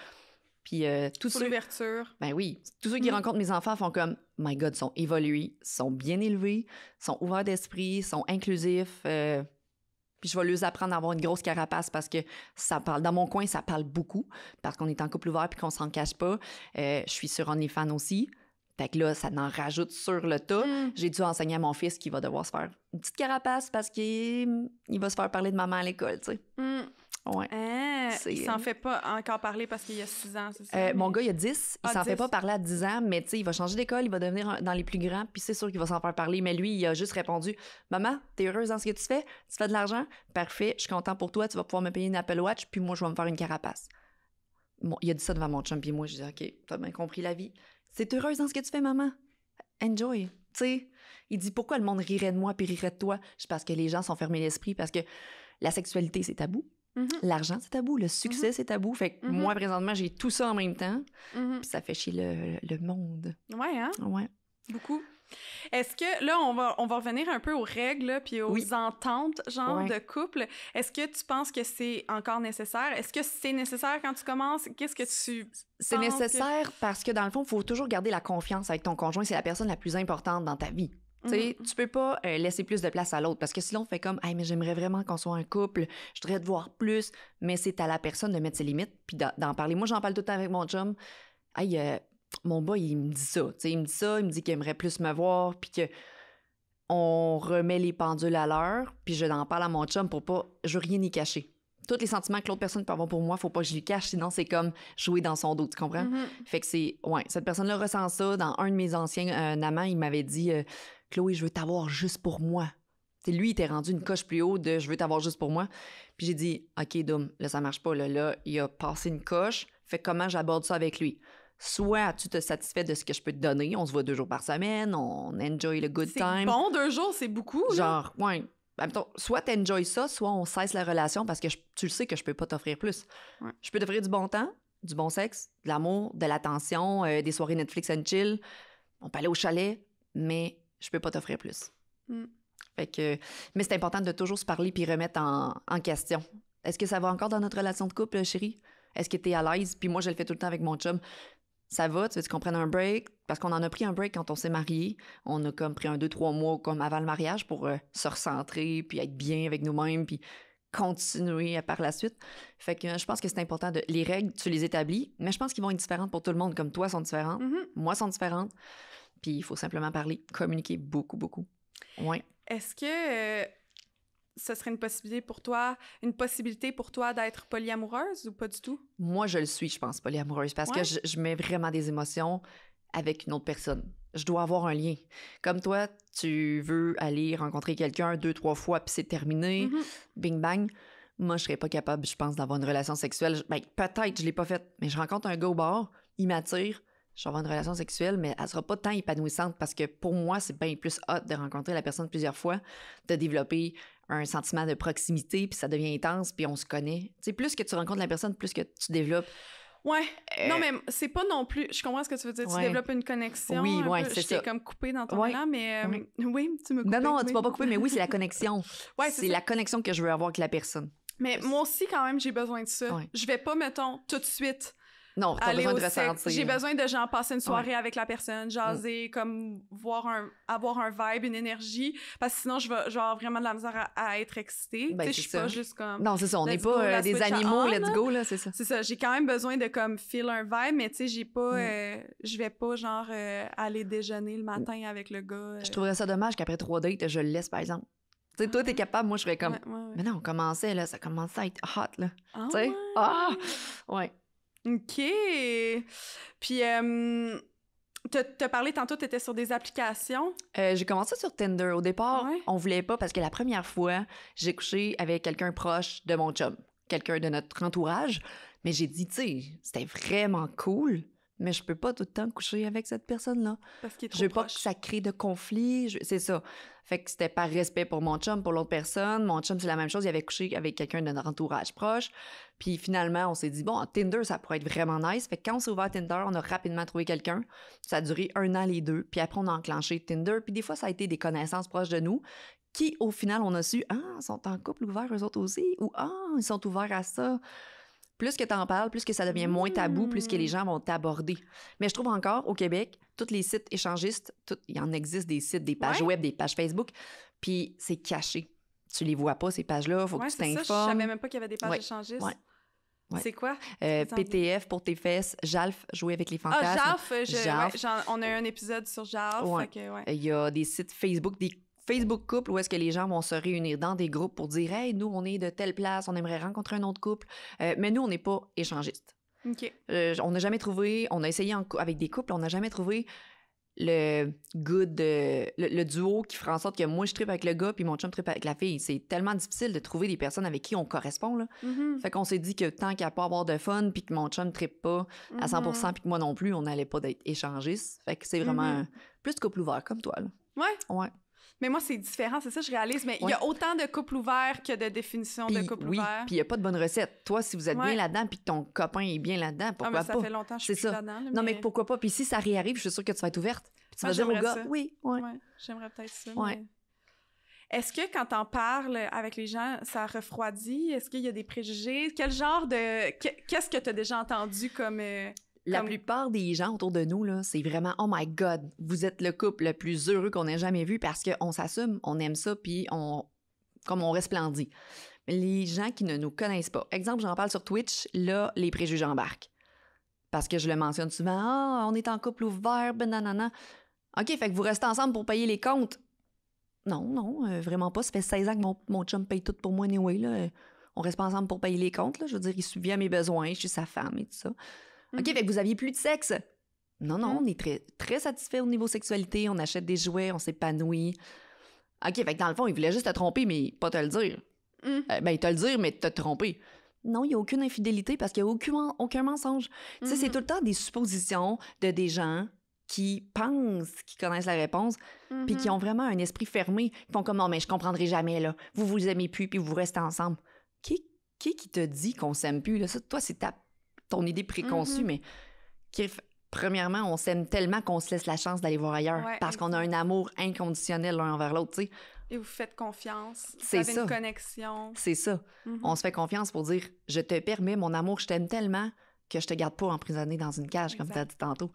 Puis tous ceux... l'ouverture. Ben oui. Tous ceux qui rencontrent mes enfants font comme my God, sont évolués, sont bien élevés, sont ouverts d'esprit, sont inclusifs. Puis je vais leur apprendre à avoir une grosse carapace parce que ça parle. Dans mon coin, ça parle beaucoup parce qu'on est en couple ouvert puis qu'on s'en cache pas. Je suis sur OnlyFans aussi. Fait que là, ça en rajoute sur le tas. J'ai dû enseigner à mon fils qu'il va devoir se faire une petite carapace parce qu'il va se faire parler de maman à l'école, tu sais. Ouais. Il s'en fait pas encore parler parce qu'il y a 6 ans, c'est ça? Mon gars, il a 10. Il s'en 10. fait pas parler à 10 ans, mais tu sais, il va changer d'école, il va devenir dans les plus grands, puis c'est sûr qu'il va s'en faire parler. Mais lui, il a juste répondu « Maman, t'es heureuse dans ce que tu fais? Tu fais de l'argent? Parfait, je suis content pour toi, tu vas pouvoir me payer une Apple Watch, puis moi, je vais me faire une carapace. » Bon, il a dit ça devant mon chum, puis moi, je dis « OK, t'as bien compris la vie. C'est heureuse dans ce que tu fais, maman? Enjoy. » Tu sais, il dit « Pourquoi le monde rirait de moi puis rirait de toi? » C'est parce que les gens sont fermés l'esprit, parce que la sexualité, c'est tabou. L'argent, c'est tabou. Le succès, c'est tabou. Fait que moi, présentement, j'ai tout ça en même temps. Puis ça fait chier le monde. Ouais, hein? Ouais. Beaucoup. Est-ce que, là, on va revenir un peu aux règles, là, puis aux ententes, genre, de couple. Est-ce que tu penses que c'est encore nécessaire? Est-ce que c'est nécessaire quand tu commences? Qu'est-ce que tu C'est nécessaire parce que, dans le fond, il faut toujours garder la confiance avec ton conjoint. C'est la personne la plus importante dans ta vie. Tu peux pas laisser plus de place à l'autre parce que sinon on fait comme hey, mais j'aimerais vraiment qu'on soit un couple, je voudrais te voir plus, mais c'est à la personne de mettre ses limites puis d'en parler. Moi, j'en parle tout le temps avec mon chum. Hey, mon boy, il me dit ça. Il me dit qu'il aimerait plus me voir puis que on remet les pendules à l'heure puis je n'en parle à mon chum pour pas... Je veux rien y cacher. Tous les sentiments que l'autre personne peut avoir pour moi, faut pas que je lui cache, sinon c'est comme jouer dans son dos, tu comprends? Fait que c'est... Ouais, cette personne-là ressent ça. Dans un de mes anciens amants, il m'avait dit... Chloé, je veux t'avoir juste pour moi. T'sais, lui, il était rendu une coche plus haut de « je veux t'avoir juste pour moi ». Puis j'ai dit « OK, Dom, là, ça marche pas. Là, il a passé une coche. Fait comment j'aborde ça avec lui? Soit tu te satisfais de ce que je peux te donner. On se voit 2 jours par semaine. On enjoy le good time. C'est bon, 2 jours, c'est beaucoup. Là. Genre, ouais. Soit t'enjoy ça, soit on cesse la relation parce que tu le sais que je peux pas t'offrir plus. Ouais. Je peux t'offrir du bon temps, du bon sexe, de l'amour, de l'attention, des soirées Netflix and chill. On peut aller au chalet, mais... je peux pas t'offrir plus. Fait que, mais c'est important de toujours se parler puis remettre en question. Est-ce que ça va encore dans notre relation de couple, chérie? Est-ce que t'es à l'aise? Puis moi, je le fais tout le temps avec mon chum. Ça va? Tu veux qu'on prenne un break? Parce qu'on en a pris un break quand on s'est mariés. On a comme pris 2-3 mois comme avant le mariage pour se recentrer puis être bien avec nous-mêmes puis continuer par la suite. Fait que je pense que c'est important de... Les règles, tu les établis, mais je pense qu'ils vont être différentes pour tout le monde. Comme toi, sont différentes. Moi, sont différentes. Puis il faut simplement parler, communiquer beaucoup, beaucoup. Ouais. Est-ce que ce serait une possibilité pour toi d'être polyamoureuse ou pas du tout? Moi, je le suis, je pense, polyamoureuse, parce que je mets vraiment des émotions avec une autre personne. Je dois avoir un lien. Comme toi, tu veux aller rencontrer quelqu'un 2-3 fois, puis c'est terminé, bing bang. Moi, je serais pas capable, je pense, d'avoir une relation sexuelle. Ben, peut-être, je l'ai pas faite, mais je rencontre un gars au bar, il m'attire, je vais avoir une relation sexuelle, mais elle sera pas tant épanouissante parce que pour moi, c'est bien plus hot de rencontrer la personne plusieurs fois, de développer un sentiment de proximité, puis ça devient intense, puis on se connaît. Tu sais, plus que tu rencontres la personne, plus que tu développes. Ouais. Non, mais c'est pas non plus... Je comprends ce que tu veux dire. Tu développes une connexion. Oui, oui, c'est ça. Je t'ai comme coupé dans ton élan, mais... Oui, tu me coupes. Non, tu m'as pas coupé, mais oui, c'est la connexion. C'est la connexion que je veux avoir avec la personne. Mais moi aussi, quand même, j'ai besoin de ça. Ouais. Je vais pas, mettons, tout de suite... Non, t'as besoin de ressentir. J'ai besoin de genre passer une soirée avec la personne, jaser, comme avoir un vibe, une énergie, parce que sinon je vais avoir vraiment de la misère à être excitée. Ben, je suis pas juste comme... Non, c'est ça, on n'est pas des animaux, let's go, là, c'est ça. C'est ça, j'ai quand même besoin de comme feel un vibe, mais tu sais, j'ai pas... je vais pas genre aller déjeuner le matin avec le gars. Je trouverais ça dommage qu'après 3 dates, je le laisse, par exemple. Tu sais, toi, t'es capable, moi, je serais comme... Mais non, on commençait, là, ça commençait à être hot, là. Tu sais? Ouais. OK. Puis, t'as parlé tantôt, t'étais sur des applications. J'ai commencé sur Tinder. Au départ, on voulait pas parce que la première fois, j'ai couché avec quelqu'un proche de mon chum, quelqu'un de notre entourage. Mais j'ai dit, tu sais, c'était vraiment cool, mais je peux pas tout le temps coucher avec cette personne-là. Parce qu'il est trop Je veux pas que ça crée de conflits. C'est ça. Fait que c'était par respect pour mon chum, pour l'autre personne. Mon chum, c'est la même chose. Il avait couché avec quelqu'un de notre entourage proche. Puis finalement, on s'est dit, bon, Tinder, ça pourrait être vraiment nice. Fait que quand on s'est ouvert Tinder, on a rapidement trouvé quelqu'un. Ça a duré 1 an les deux. Puis après, on a enclenché Tinder. Puis des fois, ça a été des connaissances proches de nous qui, au final, on a su, ils sont en couple ouvert eux autres aussi. Ou, ils sont ouverts à ça. Plus que t'en parles, plus que ça devient moins tabou, plus que les gens vont t'aborder. Mais je trouve encore, au Québec, tous les sites échangistes, il y en existe des sites, des pages web, des pages Facebook, puis c'est caché. Tu les vois pas, ces pages-là, faut que tu t'informes. Ça, je savais même pas qu'il y avait des pages échangistes. Ouais. C'est quoi? PTF pour tes fesses, JALF, jouer avec les fantasmes. JALF, on a eu un épisode sur JALF. Il y a des sites Facebook, des Facebook couple où est-ce que les gens vont se réunir dans des groupes pour dire « Hey, nous, on est de telle place, on aimerait rencontrer un autre couple. Mais nous, on n'est pas échangistes. Okay. On n'a jamais trouvé... On a essayé avec des couples, on n'a jamais trouvé le duo qui fera en sorte que moi, je trippe avec le gars puis mon chum trippe avec la fille. C'est tellement difficile de trouver des personnes avec qui on correspond, là. Fait qu'on s'est dit que tant qu'il n'y a pas avoir de fun puis que mon chum trippe pas à 100% puis que moi non plus, on n'allait pas d'être échangistes. Fait que c'est vraiment plus de couple ouvert, comme toi, là. Ouais. Mais moi, c'est différent, c'est ça, je réalise. Mais il y a autant de couples ouverts que de définitions de couples ouverts. Puis il n'y a pas de bonne recette. Toi, si vous êtes bien là-dedans puis que ton copain est bien là-dedans, pourquoi pas? Ça fait longtemps que je suis là-dedans. Non, mais pourquoi pas? Puis si ça réarrive, je suis sûre que tu vas être ouverte. Puis tu vas dire au gars, ça. oui, ouais. Ouais, j'aimerais peut-être ça. Ouais. Mais... Est-ce que quand t'en parles avec les gens, ça refroidit? Est-ce qu'il y a des préjugés? Quel genre de... Qu'est-ce que t'as déjà entendu comme... La plupart des gens autour de nous, là, c'est vraiment « Oh my God, vous êtes le couple le plus heureux qu'on ait jamais vu parce qu'on s'assume, on aime ça, puis comme on resplendit. » Les gens qui ne nous connaissent pas. Exemple, j'en parle sur Twitch, là, les préjugés embarquent. Parce que je le mentionne souvent « Ah, on est en couple ouvert, ben nanana. » OK, fait que vous restez ensemble pour payer les comptes. Non, vraiment pas. Ça fait 16 ans que mon chum paye tout pour moi anyway, là. On reste pas ensemble pour payer les comptes, là. Je veux dire, il subvient à mes besoins, je suis sa femme et tout ça. OK, fait que vous aviez plus de sexe. Non, on est très, très satisfait au niveau sexualité. On achète des jouets, on s'épanouit. OK, fait que dans le fond, il voulait juste te tromper, mais pas te le dire. Te le dire, mais te tromper. Non, il n'y a aucune infidélité parce qu'il n'y a aucun mensonge. Tu sais, c'est tout le temps des suppositions de des gens qui pensent qu'ils connaissent la réponse, puis qui ont vraiment un esprit fermé. Ils font comme « Non, mais je comprendrai jamais, là. Vous vous aimez plus, puis vous restez ensemble. » Qui te dit qu'on s'aime plus, là? Ça, toi, c'est ton idée préconçue, mais premièrement, on s'aime tellement qu'on se laisse la chance d'aller voir ailleurs, parce qu'on a un amour inconditionnel l'un envers l'autre, tu sais. Et vous faites confiance. C'est vous avez ça. une connexion. C'est ça. On se fait confiance pour dire « Je te permets, mon amour, je t'aime tellement que je te garde pas emprisonné dans une cage, comme tu as dit tantôt. »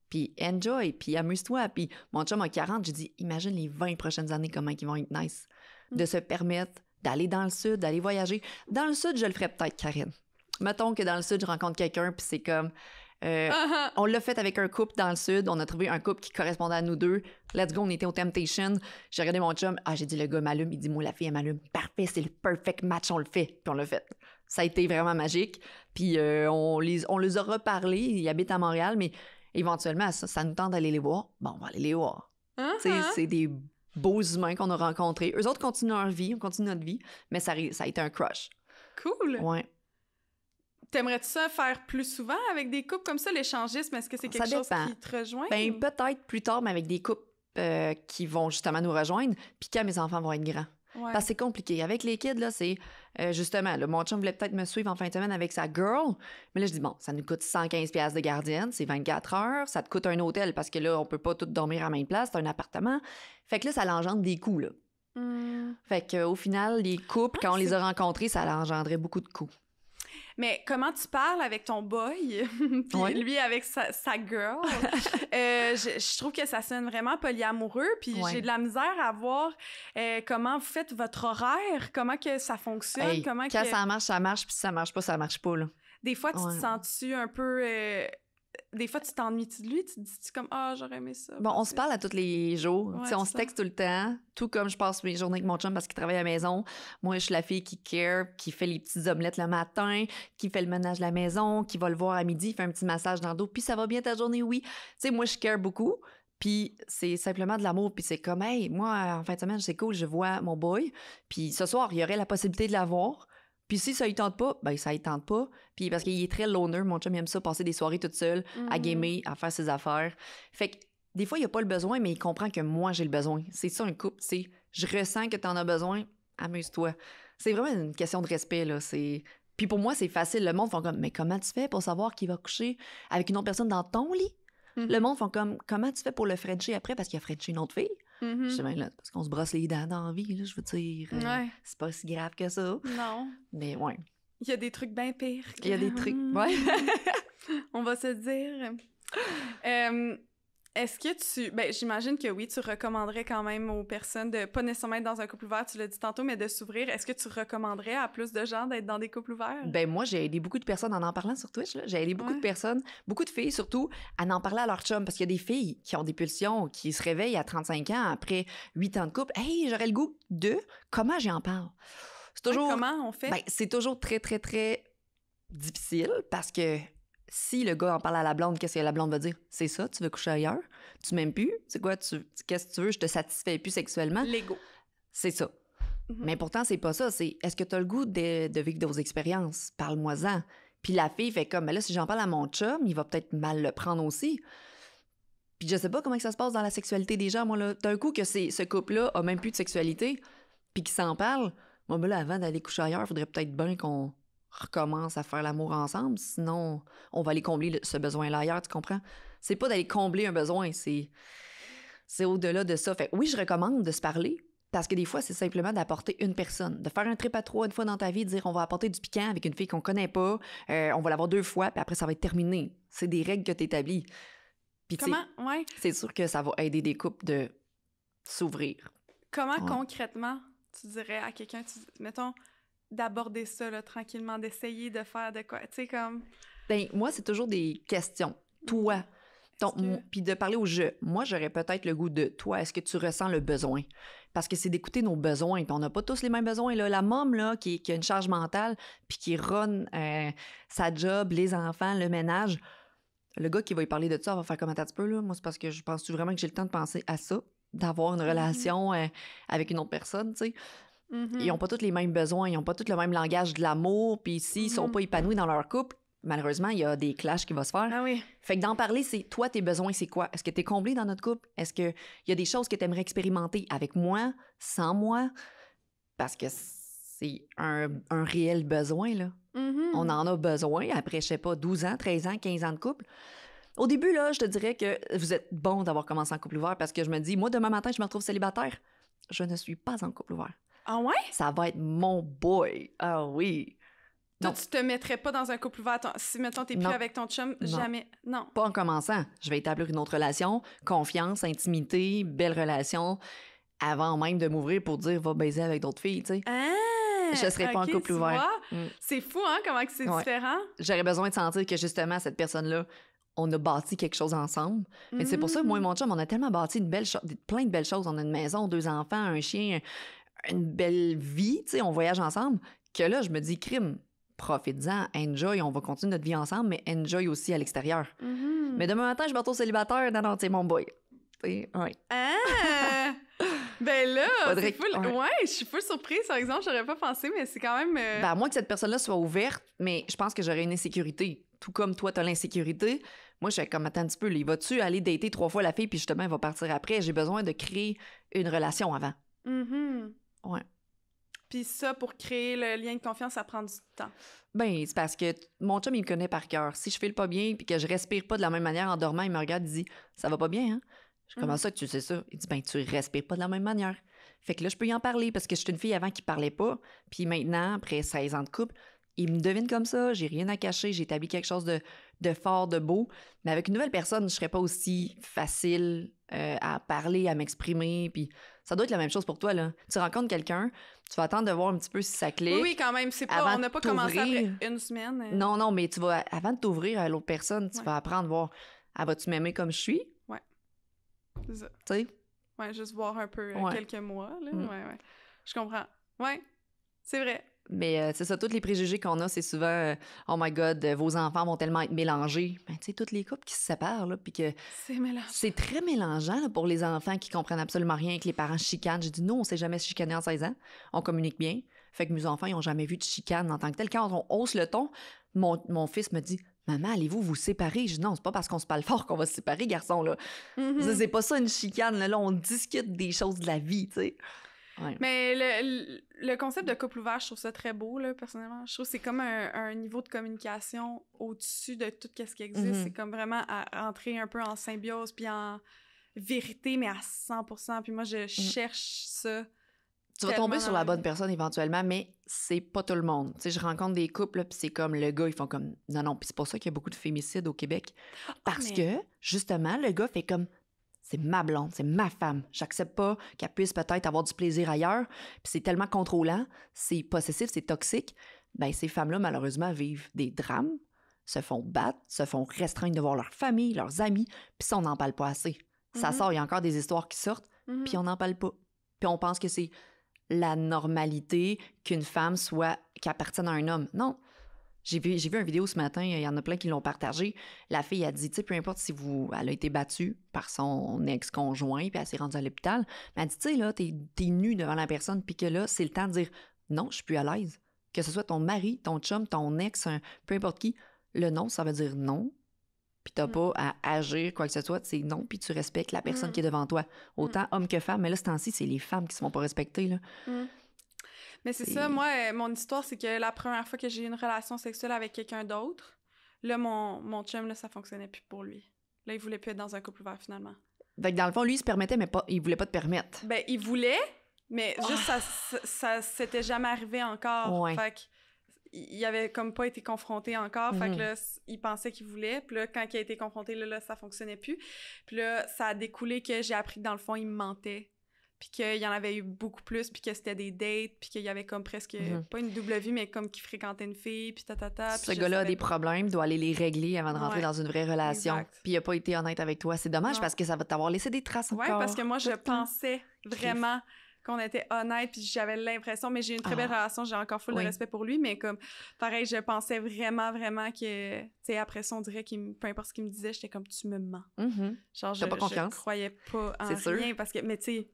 Puis enjoy, puis amuse-toi. Puis mon chum a 40, j'ai dit, imagine les 20 prochaines années, comment ils vont être nice. De se permettre d'aller dans le sud, d'aller voyager. Dans le sud, je le ferais peut-être, Karine. Mettons que dans le sud, je rencontre quelqu'un, puis c'est comme... On l'a fait avec un couple dans le sud. On a trouvé un couple qui correspondait à nous deux. Let's go, on était au Temptation. J'ai regardé mon chum. J'ai dit, le gars m'allume. Il dit, moi, la fille, elle m'allume. Parfait, c'est le perfect match, on le fait. Puis on l'a fait. Ça a été vraiment magique. Puis on les a reparlé. Ils habitent à Montréal, mais éventuellement, ça nous tente d'aller les voir. Bon, on va aller les voir. C'est des beaux humains qu'on a rencontrés. Eux autres continuent leur vie, on continue notre vie, mais ça a été un crush. Cool! Ouais. T'aimerais-tu ça faire plus souvent avec des couples comme ça, l'échangisme? Est-ce que c'est quelque chose qui te rejoint? Ben, peut-être plus tard, mais avec des couples qui vont justement nous rejoindre, puis quand mes enfants vont être grands. Ouais. Parce que c'est compliqué. Avec les kids, là, c'est justement, là, mon chum voulait peut-être me suivre en fin de semaine avec sa girl, mais là, je dis, bon, ça nous coûte 115$ de gardienne, c'est 24 heures, ça te coûte un hôtel parce que là, on peut pas tous dormir à la même place, c'est un appartement. Fait que là, ça l'engendre des coûts, là. Fait qu'au final, les couples, quand on les a rencontrés, ça l'engendrait beaucoup de coûts. Mais comment tu parles avec ton boy, puis lui avec sa girl, je trouve que ça sonne vraiment polyamoureux, puis j'ai de la misère à voir comment vous faites votre horaire, comment que ça fonctionne, Hey, quand ça marche, puis si ça marche pas, là. Des fois, tu te sens-tu un peu... Des fois, tu t'ennuies-tu de lui? Tu te dis-tu comme « Ah, j'aurais aimé ça? » Bon, on se parle à tous les jours. On se texte tout le temps. Tout comme je passe mes journées avec mon chum parce qu'il travaille à la maison. Moi, je suis la fille qui care, qui fait les petites omelettes le matin, qui fait le ménage de la maison, qui va le voir à midi, fait un petit massage dans le dos. Puis ça va bien ta journée? Oui. Tu sais, moi, je care beaucoup. Puis c'est simplement de l'amour. Puis c'est comme « Hey, moi, en fin de semaine, c'est cool, je vois mon boy. Puis ce soir, il y aurait la possibilité de l'avoir. » Puis si ça y tente pas, ben ça y tente pas. Puis parce qu'il est très loner, mon chum il aime ça, passer des soirées toute seule, à gamer, à faire ses affaires. Fait que des fois, il a pas le besoin, mais il comprend que moi, j'ai le besoin. C'est ça un couple, c'est je ressens que t'en as besoin, amuse-toi. C'est vraiment une question de respect, là. Puis pour moi, c'est facile. Le monde font comme, mais comment tu fais pour savoir qu'il va coucher avec une autre personne dans ton lit? Le monde font comme, comment tu fais pour le frencher après parce qu'il a frenché une autre fille? Je sais bien, là, parce qu'on se brosse les dents dans la vie, là, je veux dire. C'est pas si grave que ça. Non. Mais ouais. Il y a des trucs bien pires. Il y a des trucs, ouais. On va se dire. Est-ce que ben, j'imagine que oui, tu recommanderais quand même aux personnes de, pas nécessairement être dans un couple ouvert, tu l'as dit tantôt, mais de s'ouvrir. Est-ce que tu recommanderais à plus de gens d'être dans des couples ouverts? Ben, moi, j'ai aidé beaucoup de personnes en parlant sur Twitch, là. J'ai aidé beaucoup de personnes, beaucoup de filles surtout, à en parler à leur chum, parce qu'il y a des filles qui ont des pulsions, qui se réveillent à 35 ans après 8 ans de couple. Hey, j'aurais le goût de... Comment j'en parle? C'est toujours... comment on fait? Ben, c'est toujours très, très, très difficile, parce que si le gars en parle à la blonde, qu'est-ce que la blonde va dire? C'est ça, tu veux coucher ailleurs? Tu m'aimes plus? C'est quoi? Qu'est-ce que tu veux? Je te satisfais plus sexuellement? L'ego. C'est ça. Mais pourtant, c'est pas ça. C'est est-ce que tu as le goût de vivre d'autres expériences? Parle-moi-en. Puis la fille fait comme, mais là, si j'en parle à mon chum, il va peut-être mal le prendre aussi. Puis je sais pas comment ça se passe dans la sexualité des gens. Moi, là, d'un coup que ce couple-là a même plus de sexualité, puis qu'il s'en parle, moi, ben là, avant d'aller coucher ailleurs, il faudrait peut-être bien qu'on recommence à faire l'amour ensemble, sinon on va aller combler ce besoin-là ailleurs, tu comprends? C'est pas d'aller combler un besoin, c'est c'est au-delà de ça. Fait oui, je recommande de se parler, parce que des fois, c'est simplement d'apporter une personne, de faire un trip à 3 une fois dans ta vie, de dire on va apporter du piquant avec une fille qu'on connaît pas, on va l'avoir 2 fois, puis après, ça va être terminé. C'est des règles que tu établis. Puis, Comment, ouais. c'est sûr que ça va aider des couples de s'ouvrir. Comment concrètement tu dirais à quelqu'un, mettons, d'aborder ça là, tranquillement, d'essayer de faire de quoi, tu sais, comme... Ben, moi, c'est toujours des questions. Toi, puis de parler au je. Moi, j'aurais peut-être le goût de toi. Est-ce que tu ressens le besoin? Parce que c'est d'écouter nos besoins. Puis on n'a pas tous les mêmes besoins. Là. La môme là, qui a une charge mentale, puis qui run sa job, les enfants, le ménage, le gars qui va y parler de ça va faire comme un petit peu. Là. Moi, c'est parce que je pense vraiment que j'ai le temps de penser à ça, d'avoir une relation avec une autre personne, tu sais. Ils n'ont pas tous les mêmes besoins, ils n'ont pas tous le même langage de l'amour, puis s'ils sont pas épanouis dans leur couple, malheureusement, il y a des clashs qui vont se faire. Ah oui. Fait que d'en parler, c'est toi, tes besoins, c'est quoi? Est-ce que tu es comblé dans notre couple? Est-ce qu'il y a des choses que tu aimerais expérimenter avec moi, sans moi? Parce que c'est un réel besoin, là. On en a besoin après, je sais pas, 12 ans, 13 ans, 15 ans de couple. Au début, là, je te dirais que vous êtes bon d'avoir commencé en couple ouvert parce que je me dis, moi, demain matin, je me retrouve célibataire. Je ne suis pas en couple ouvert. Ah ouais? Ça va être mon boy. Ah oui. Toi, tu te mettrais pas dans un couple ouvert. Si, mettons, t'es plus avec ton chum, jamais. Non. Pas en commençant. Je vais établir une autre relation, confiance, intimité, belle relation, avant même de m'ouvrir pour dire va baiser avec d'autres filles, tu sais. Ah! Je serais pas en couple ouvert. C'est fou, hein, comment que c'est différent. J'aurais besoin de sentir que, justement, cette personne-là, on a bâti quelque chose ensemble. Mais c'est pour ça que moi et mon chum, on a tellement bâti plein de belles choses. On a une maison, 2 enfants, un chien, une belle vie, tu sais, on voyage ensemble, que là, je me dis, crime, profite-en, enjoy, on va continuer notre vie ensemble, mais enjoy aussi à l'extérieur. Mais demain matin, je me retrouve célibataire, non, c'est mon boy. Ouais. Ah! Ben là, Faudrait c'est full. Ouais, je suis full surprise, par exemple, j'aurais pas pensé, mais c'est quand même... Ben, à moins que cette personne-là soit ouverte, mais je pense que j'aurais une insécurité. Tout comme toi, t'as l'insécurité. Moi, je suis comme, attends un petit peu, il va-tu aller dater 3 fois la fille, puis justement, il va partir après? J'ai besoin de créer une relation avant. Ouais. Puis ça, pour créer le lien de confiance, ça prend du temps. Ben, c'est parce que mon chum, il me connaît par cœur. Si je file pas bien puis que je respire pas de la même manière en dormant, il me regarde, il dit « Ça va pas bien, hein? » Je dis « Comment ça que tu sais ça? » Il dit « Ben, tu respires pas de la même manière. » Fait que là, je peux y en parler parce que je suis une fille avant qui parlait pas. Puis maintenant, après 16 ans de couple, il me devine comme ça, j'ai rien à cacher, j'ai établi quelque chose de fort, de beau. Mais avec une nouvelle personne, je serais pas aussi facile à parler, à m'exprimer. Puis ça doit être la même chose pour toi, là. Tu rencontres quelqu'un, tu vas attendre de voir un petit peu si ça clique. Oui, quand même. On n'a pas commencé après une semaine. Non, mais tu vas, avant de t'ouvrir à l'autre personne, tu vas apprendre à voir, vas-tu m'aimer comme je suis? Ouais. C'est ça. Tu sais? Ouais, juste voir un peu quelques mois, là. Ouais. Je comprends. Ouais, c'est vrai. Mais c'est ça, tous les préjugés qu'on a, c'est souvent oh my God, vos enfants vont tellement être mélangés. Ben, tu sais, tous les couples qui se séparent, là, puis que... C'est très mélangeant là, pour les enfants qui comprennent absolument rien, que les parents chicanent. J'ai dit, nous, on s'est jamais chicané en 16 ans. On communique bien. Fait que mes enfants, ils ont jamais vu de chicane en tant que tel. Quand on hausse le ton, mon fils me dit, maman, allez-vous vous séparer? Je dis, non, c'est pas parce qu'on se parle fort qu'on va se séparer, garçon, là. C'est pas ça une chicane, là. On discute des choses de la vie, tu sais. Ouais. Mais le concept de couple ouvert, je trouve ça très beau, là, personnellement. Je trouve que c'est comme un niveau de communication au-dessus de tout ce qui existe. C'est comme vraiment à entrer un peu en symbiose puis en vérité, mais à 100%. Puis moi, je cherche ça. Tu vas tomber sur la bonne personne éventuellement, mais c'est pas tout le monde. Tu sais, je rencontre des couples, puis c'est comme le gars, ils font comme... Non, puis c'est pour ça qu'il y a beaucoup de fémicides au Québec. Parce que, justement, le gars fait comme... C'est ma blonde, c'est ma femme. J'accepte pas qu'elle puisse peut-être avoir du plaisir ailleurs. Puis c'est tellement contrôlant, c'est possessif, c'est toxique. Ben ces femmes-là, malheureusement, vivent des drames, se font battre, se font restreindre de voir leur famille, leurs amis. Puis ça, on n'en parle pas assez. Ça sort, il y a encore des histoires qui sortent, puis on n'en parle pas. Puis on pense que c'est la normalité qu'une femme soit... qui appartienne à un homme. Non. J'ai vu une vidéo ce matin, il y en a plein qui l'ont partagée. La fille a dit, tu sais, peu importe si elle a été battue par son ex-conjoint, puis elle s'est rendue à l'hôpital, mais elle dit, tu sais, là, t'es nue devant la personne, puis que là, c'est le temps de dire, non, je suis plus à l'aise. Que ce soit ton mari, ton chum, ton ex, peu importe qui, le non, ça veut dire non, puis t'as pas à agir, quoi que ce soit, c'est non, puis tu respectes la personne qui est devant toi. Autant homme que femme, mais là, ce temps-ci, c'est les femmes qui se font pas respecter, là. Mais c'est ça, moi, mon histoire, c'est que la première fois que j'ai eu une relation sexuelle avec quelqu'un d'autre, là, mon chum, là, ça fonctionnait plus pour lui. Là, il voulait plus être dans un couple ouvert, finalement. Fait que dans le fond, lui, il se permettait, mais pas, il voulait pas te permettre. Ben, il voulait, mais juste ça s'était jamais arrivé encore. Ouais. Fait que il avait comme pas été confronté encore. Fait que là, il pensait qu'il voulait. Puis là, quand il a été confronté, là, ça fonctionnait plus. Puis là, ça a découlé que j'ai appris que dans le fond, il me mentait. Puis qu'il y en avait eu beaucoup plus, puis que c'était des dates, puis qu'il y avait comme presque, pas une double vie, mais comme qu'il fréquentait une fille, puis tatata. Ce gars-là a des problèmes, doit aller les régler avant de rentrer dans une vraie relation. Exact. Puis il a pas été honnête avec toi. C'est dommage parce que ça va t'avoir laissé des traces encore. Oui, parce que moi, je pensais vraiment qu'on était honnête, puis j'avais l'impression, mais j'ai une très belle relation, j'ai encore full de respect pour lui, mais comme, pareil, je pensais vraiment que, tu sais, après ça, on dirait peu importe ce qu'il me disait, j'étais comme, tu me mens. Genre, t'as pas confiance. Je croyais pas en rien, sûr. parce que, mais tu sais,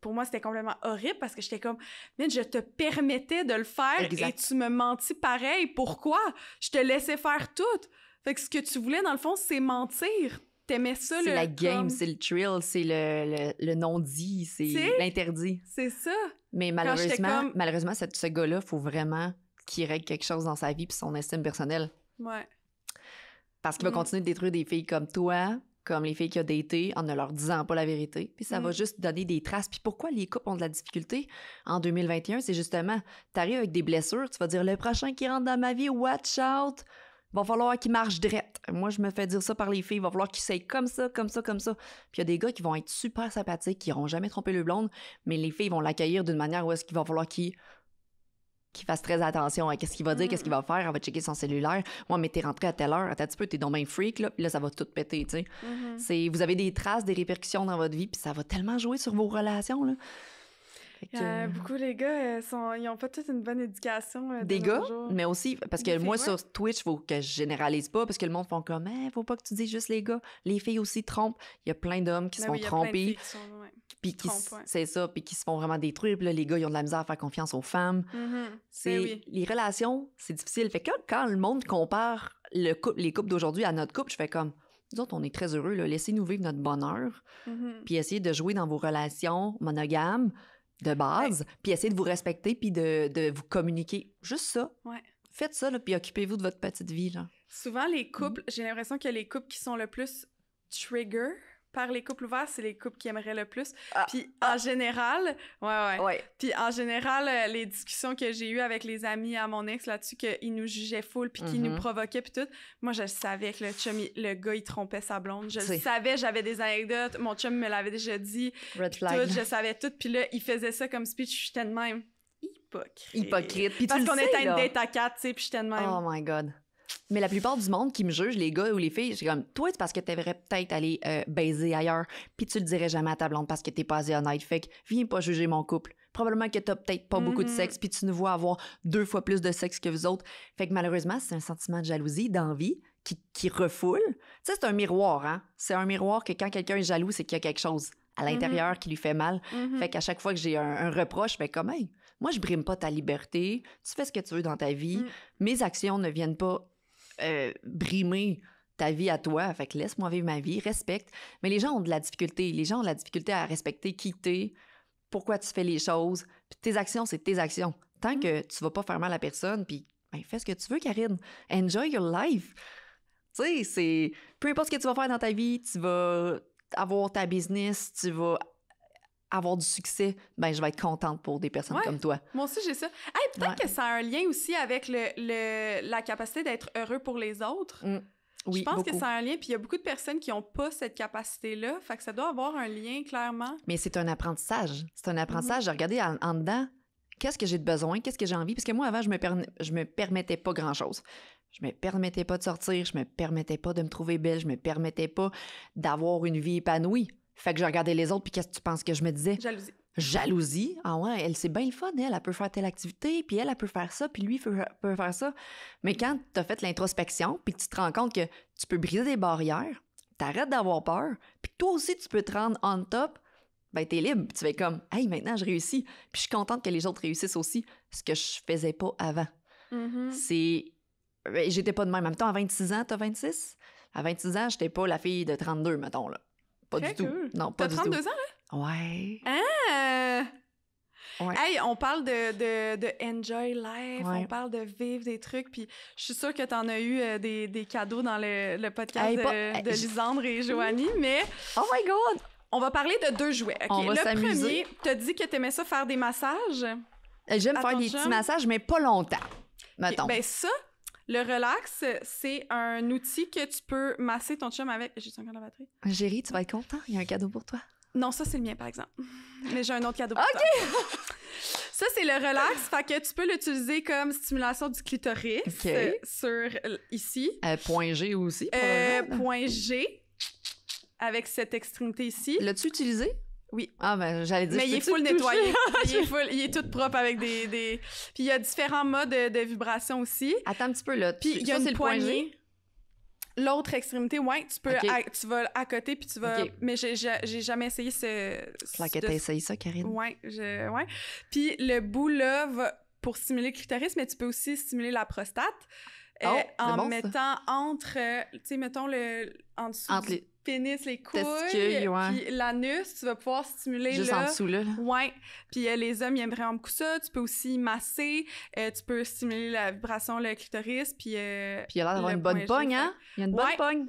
pour moi, c'était complètement horrible, parce que j'étais comme, mais je te permettais de le faire, et tu me mentis pareil, pourquoi? Je te laissais faire tout. Fait que ce que tu voulais, dans le fond, c'est mentir. T'aimais ça, c'est la game, c'est le thrill, c'est le non-dit, c'est l'interdit. C'est ça. Mais malheureusement, ce gars-là, il faut vraiment qu'il règle quelque chose dans sa vie puis son estime personnelle. Ouais. Parce qu'il va continuer de détruire des filles comme toi, comme les filles qu'il a datées, en ne leur disant pas la vérité. Puis ça va juste donner des traces. Puis pourquoi les couples ont de la difficulté en 2021? C'est justement, t'arrives avec des blessures, tu vas dire, le prochain qui rentre dans ma vie, watch out! Va falloir qu'il marche drette. Moi, je me fais dire ça par les filles. Il va falloir qu'il s'aille comme ça, comme ça, comme ça. Puis il y a des gars qui vont être super sympathiques, qui n'auront jamais trompé le blonde, mais les filles vont l'accueillir d'une manière où est-ce qu'il va falloir qu'il fasse très attention à qu'est-ce qu'il va dire, qu'est-ce qu'il va faire. Elle va checker son cellulaire. Moi, mais t'es rentré à telle heure, attends un petit peu, t'es donc bien freak, là. Puis là, ça va tout péter, tu sais. Vous avez des traces, des répercussions dans votre vie, puis ça va tellement jouer sur vos relations, là. Beaucoup les gars, ils ont pas toute une bonne éducation. Des gars, mais aussi, parce que moi, sur Twitch, il faut que je généralise pas, parce que le monde font comme, faut pas que tu dises juste les gars. Les filles aussi trompent. Il y a plein d'hommes qui se font tromper. Puis c'est ça, puis qui se font vraiment détruire. Puis là, les gars, ils ont de la misère à faire confiance aux femmes. Les relations, c'est difficile. Fait que quand le monde compare les couples d'aujourd'hui à notre couple, je fais comme, nous autres, on est très heureux, là. Laissez-nous vivre notre bonheur. Puis essayez de jouer dans vos relations monogames de base, puis essayez de vous respecter, puis de vous communiquer. Juste ça. Ouais. Faites ça, là, puis occupez-vous de votre petite vie, là. Souvent, les couples, j'ai l'impression que les couples qui sont le plus trigger par les couples ouverts, c'est les couples qui aimeraient le plus. Puis en général, Puis en général, les discussions que j'ai eues avec les amis à mon ex là-dessus, qu'ils nous jugeaient full, puis qu'ils nous provoquaient, puis tout, moi, je savais que le gars, il trompait sa blonde. Je le savais, j'avais des anecdotes, mon chum me l'avait déjà dit. Red flag. Tout, je savais tout, puis là, il faisait ça comme speech, j'étais de même. Hypocrite. Puis parce qu'on était à une date à 4, tu sais, puis j'étais de même. Oh my God. Mais la plupart du monde qui me juge, les gars ou les filles, c'est comme, toi, c'est parce que t'aimerais peut-être aller baiser ailleurs, puis tu le dirais jamais à ta blonde parce que t'es pas assez honnête. Fait que viens pas juger mon couple. Probablement que t'as peut-être pas beaucoup de sexe, puis tu nous vois avoir 2 fois plus de sexe que vous autres. Fait que malheureusement, c'est un sentiment de jalousie, d'envie, qui refoule. Tu sais, c'est un miroir, hein? C'est un miroir que quand quelqu'un est jaloux, c'est qu'il y a quelque chose à l'intérieur qui lui fait mal. Fait qu'à chaque fois que j'ai un reproche, je fais comme, hey, moi, je brime pas ta liberté, tu fais ce que tu veux dans ta vie, mes actions ne viennent pas brimer ta vie à toi, fait que laisse-moi vivre ma vie, respecte. Mais les gens ont de la difficulté. Les gens ont de la difficulté à respecter qui t'es, pourquoi tu fais les choses. Puis tes actions, c'est tes actions. Tant que tu vas pas faire mal à personne, puis fais ce que tu veux, Karine. Enjoy your life. Tu sais, c'est... Peu importe ce que tu vas faire dans ta vie, tu vas avoir ta business, tu vas avoir du succès, je vais être contente pour des personnes comme toi. Moi aussi, j'ai ça. Hey, peut-être que ça a un lien aussi avec la capacité d'être heureux pour les autres. Oui, je pense beaucoup. que ça a un lien, puis il y a beaucoup de personnes qui n'ont pas cette capacité-là, fait que ça doit avoir un lien, clairement. Mais c'est un apprentissage. C'est un apprentissage de regarder en dedans, qu'est-ce que j'ai de besoin, qu'est-ce que j'ai envie, parce que moi, avant, je me permettais pas grand-chose. Je me permettais pas de sortir, je me permettais pas de me trouver belle, je me permettais pas d'avoir une vie épanouie. Fait que je regardais les autres, puis qu'est-ce que tu penses que je me disais? Jalousie? Ah ouais, elle, c'est bien le fun, elle peut faire telle activité, puis elle peut faire ça, puis lui peut faire ça. Mais quand t'as fait l'introspection, puis que tu te rends compte que tu peux briser des barrières, t'arrêtes d'avoir peur, puis toi aussi, tu peux te rendre on top, t'es libre. Tu fais comme, hey, maintenant, je réussis. Puis je suis contente que les autres réussissent aussi, ce que je faisais pas avant. J'étais pas de même. En même temps, à 26 ans, t'as 26? À 26 ans, j'étais pas la fille de 32, mettons, là. Pas du tout. Non, pas du tout. T'as 32 ans, là? Ouais. Ah! Ouais. Hey, on parle de enjoy life, Ouais. on parle de vivre des trucs, puis je suis sûre que t'en as eu des cadeaux dans le podcast Hey, de Lisandre et Joanie, mais Oh my God! on va parler de 2 jouets. OK? On va le s'amuser. premier, t'as dit que t'aimais ça faire des massages. J'aime À faire ton des chum? petits massages, mais pas longtemps, mettons. Ben ça, le relax, c'est un outil que tu peux masser ton chum avec. J'ai-tu encore la batterie? Géry, tu vas être content, il y a un cadeau pour toi. Non, ça, c'est le mien, par exemple. Mais j'ai un autre cadeau pour toi. Ça, c'est le relax. Fait que tu peux l'utiliser comme stimulation du clitoris OK. sur ici. Point G aussi, probablement. Point G, avec cette extrémité ici. L'as-tu utilisé? Oui. Ah, ben, j'allais dire. Mais il est peux-tu full le toucher? nettoyé. Il est tout propre avec des... Puis il y a différents modes de vibration aussi. Attends un petit peu, là. Puis il y a Ça, c'est une le point G. poignée. L'autre extrémité, ouais, tu peux, OK. tu vas à côté, puis tu vas... OK. Mais j'ai jamais essayé Là que t'as essayé ça, Karine. Ouais. Puis le bout, là, va pour stimuler le clitoris, mais tu peux aussi stimuler la prostate Oh, c'est en bon, ça. mettant entre... tu sais, mettons, en dessous Entre du les pénis, les couilles, testicules, ouais. puis l'anus, tu vas pouvoir stimuler Juste là. en dessous, là. Ouais. Puis les hommes, ils aiment vraiment beaucoup ça. Tu peux aussi masser. Tu peux stimuler la vibration, le clitoris. Puis Puis il a l'air d'avoir le une bonne point G, pogne, hein? Il y a une bonne Ouais. pogne.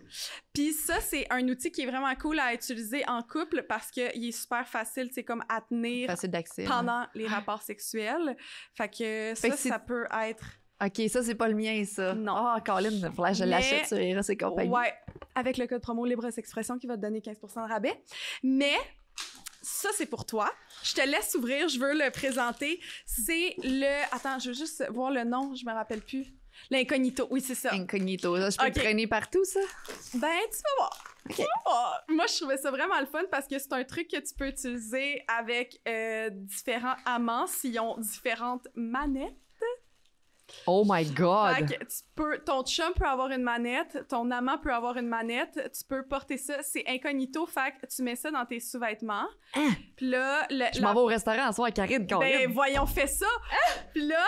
Puis ça, c'est un outil qui est vraiment cool à utiliser en couple parce qu'il est super facile, c'est comme à tenir Facile d'accès. là. pendant les rapports sexuels. Fait que Fait ça, que c'est- ça peut être... OK, ça, c'est pas le mien, ça. Non. Ah, Colin, il faudrait que je Mais- l'achète sur Eros et compagnie. Ouais, avec le code promo Libre Expression qui va te donner 15% de rabais. Mais ça, c'est pour toi. Je te laisse ouvrir, je veux le présenter. C'est le... Attends, je veux juste voir le nom, je me rappelle plus. L'incognito, oui, c'est ça. Incognito. Ça, je peux OK. le traîner partout, ça? Ben, tu vas voir. OK. Tu vas voir. Moi, je trouvais ça vraiment le fun parce que c'est un truc que tu peux utiliser avec différents amants s'ils ont différentes manettes. Oh my God! Fait que ton chum peut avoir une manette, ton amant peut avoir une manette, tu peux porter ça, c'est incognito, fait que tu mets ça dans tes sous-vêtements. Hein? Puis là, Je m'en vais au restaurant ce soir, Karine, Colin. ben voyons, fais ça. Puis là,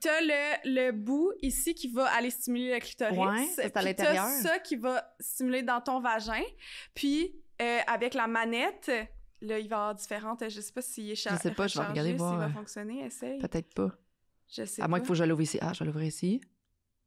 t'as le bout ici qui va aller stimuler le clitoris. Ouais, c'est à Puis l'intérieur. t'as ça qui va stimuler dans ton vagin. Puis avec la manette, là, il va y avoir différentes, je sais pas s'il est Je sais pas, je vais regarder s'il voir. va fonctionner, essaye. Peut-être pas. Je sais À moins pas. qu'il faut que je l'ouvre ici. Ah, je vais l'ouvrir ici.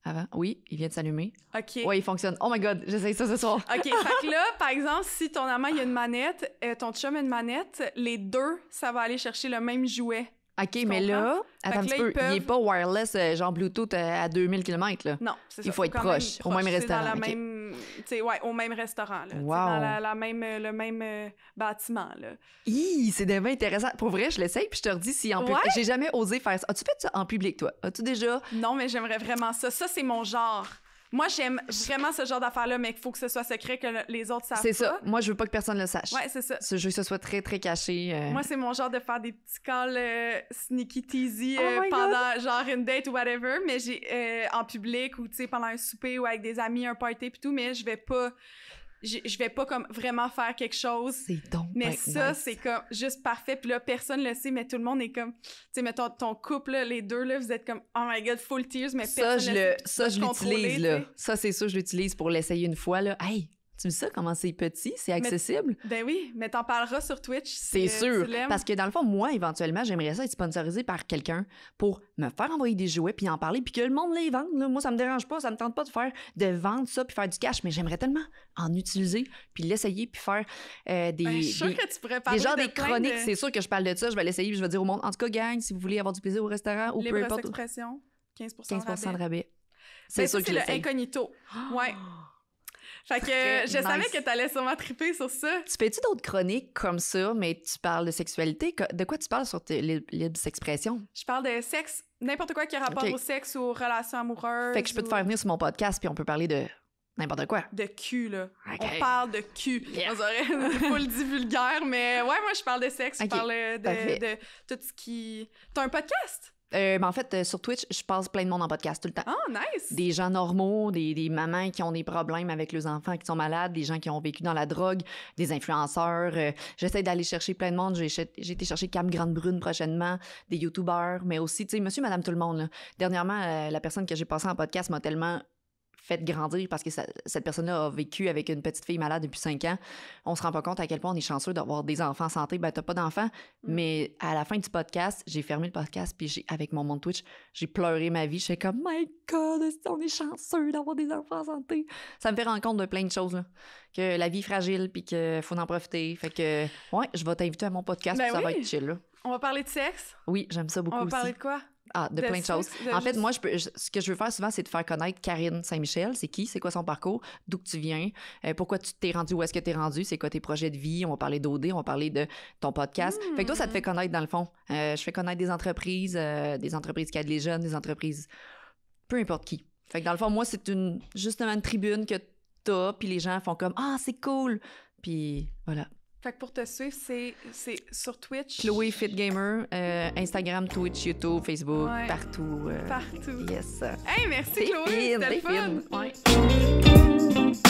Avant. Oui, il vient de s'allumer. OK. Ouais, il fonctionne. Oh my God, j'essaye ça ce soir. OK, fait que là, par exemple, si ton amant, il a une manette, ton chum a une manette, les deux, ça va aller chercher le même jouet. OK, Tu mais là, Fait attends un que petit là, peu. ils peuvent- Il est pas wireless, genre Bluetooth à 2000 km, là. Non, c'est ça. Il faut être quand proche, au même C'est restaurant, dans la OK. même... Tu sais, ouais, au même restaurant, là. Tu sais, Wow. dans la même, le même bâtiment, là. Hi, c'est vraiment intéressant. Pour vrai, je l'essaye, puis je te redis si en public. Ouais? J'ai jamais osé faire ça. As-tu fait ça en public, toi? As-tu déjà? Non, mais j'aimerais vraiment ça. Ça, c'est mon genre. Moi, j'aime vraiment ce genre d'affaires-là, mais il faut que ce soit secret, que les autres savent C'est pas. ça. Moi, je veux pas que personne le sache. Ouais, c'est ça. Je veux que ce soit très, très caché. Moi, c'est mon genre de faire des petits calls sneaky teasy Oh my pendant genre une date ou whatever, mais j'ai en public ou tu sais pendant un souper ou avec des amis, un party pis tout, mais je vais pas comme vraiment faire quelque chose. C'est donc Mais ben ça, nice. c'est comme juste parfait. Puis là, personne le sait, mais tout le monde est comme... Tu sais, mettons, ton couple, là, les deux, là, vous êtes comme « Oh my God, full tears », mais Ça, personne le sait. puis tu ça, vas je te contrôler, l'utilise, là. tu sais. Ça, c'est sûr, je l'utilise pour l'essayer une fois, là. Hey, tu me dis ça, comment c'est petit, c'est accessible? Ben oui, mais t'en parleras sur Twitch. C'est si, sûr. tu l'aimes. Parce que dans le fond, moi, éventuellement, j'aimerais ça être sponsorisé par quelqu'un pour me faire envoyer des jouets puis en parler puis que le monde les vende. Là. Moi, ça me dérange pas. Ça me tente pas de vendre ça puis faire du cash, mais j'aimerais tellement en utiliser puis l'essayer puis faire Ben, je suis sûre que tu pourrais parler des genres de des plein chroniques. de C'est sûr que je parle de ça. Je vais l'essayer puis je vais dire au monde. En tout cas, gang, si vous voulez avoir du plaisir au restaurant ou peu libre importe, expression, 15% 15% de rabais. C'est C'est sûr que je c'est le l'essaye. incognito. Ouais. Fait que Très je savais nice. que t'allais sûrement triper sur ça. Tu fais-tu d'autres chroniques comme ça, mais tu parles de sexualité? De quoi tu parles sur tes libres expressions? Je parle de sexe, n'importe quoi qui a rapport Ok. au sexe ou aux relations amoureuses. Fait que je peux te ou faire venir sur mon podcast puis on peut parler de n'importe quoi. de cul, là. Ok. On parle de cul. Yeah. On dirait faut le dire vulgaire, mais ouais, moi, je parle de sexe. Ok, Je parle parfait. de tout ce qui... T'as un podcast? Mais en fait, sur Twitch, je passe plein de monde en podcast tout le temps. Ah, nice! Des gens normaux, des mamans qui ont des problèmes avec leurs enfants qui sont malades, des gens qui ont vécu dans la drogue, des influenceurs. J'essaie d'aller chercher plein de monde. J'ai été chercher Cam Grande-Brune prochainement, des youtubeurs, mais aussi, tu sais, monsieur, madame, tout le monde. Là. Dernièrement, la personne que j'ai passée en podcast m'a tellement fait grandir parce que cette personne-là a vécu avec une petite fille malade depuis 5 ans. On se rend pas compte à quel point on est chanceux d'avoir des enfants en santé. Ben, t'as pas d'enfants, mais à la fin du podcast, j'ai fermé le podcast, puis avec mon monde Twitch, j'ai pleuré ma vie. J'étais comme, my God, on est chanceux d'avoir des enfants en santé. Ça me fait rendre compte de plein de choses, là. Que la vie est fragile, puis qu'il faut en profiter. Fait que, ouais, je vais t'inviter à mon podcast, Ben puis ça va oui. être chill, là. On va parler de sexe. Oui, j'aime ça beaucoup On va aussi. parler de quoi? Ah, de plein de choses. sexe, de En fait, juste- moi, ce que je veux faire souvent, c'est de faire connaître Karine Saint-Michel. C'est qui? C'est quoi son parcours? D'où que tu viens? Pourquoi tu t'es rendu? Où est-ce que tu es rendu? C'est quoi tes projets de vie? On va parler d'OD, on va parler de ton podcast. Fait que toi, ça te fait connaître dans le fond. Je fais connaître des entreprises qui aident les jeunes, des entreprises, peu importe qui. Fait que dans le fond, moi, c'est justement une tribune que t'as, puis les gens font comme « Ah, c'est cool! » Puis voilà. Fait que pour te suivre, c'est sur Twitch. Chloé Fit Gamer, Instagram, Twitch, YouTube, Facebook, Ouais. partout. Partout. Yes. Hey, merci T'es Chloé, fine, c'était t'es le fun. fine. Ouais.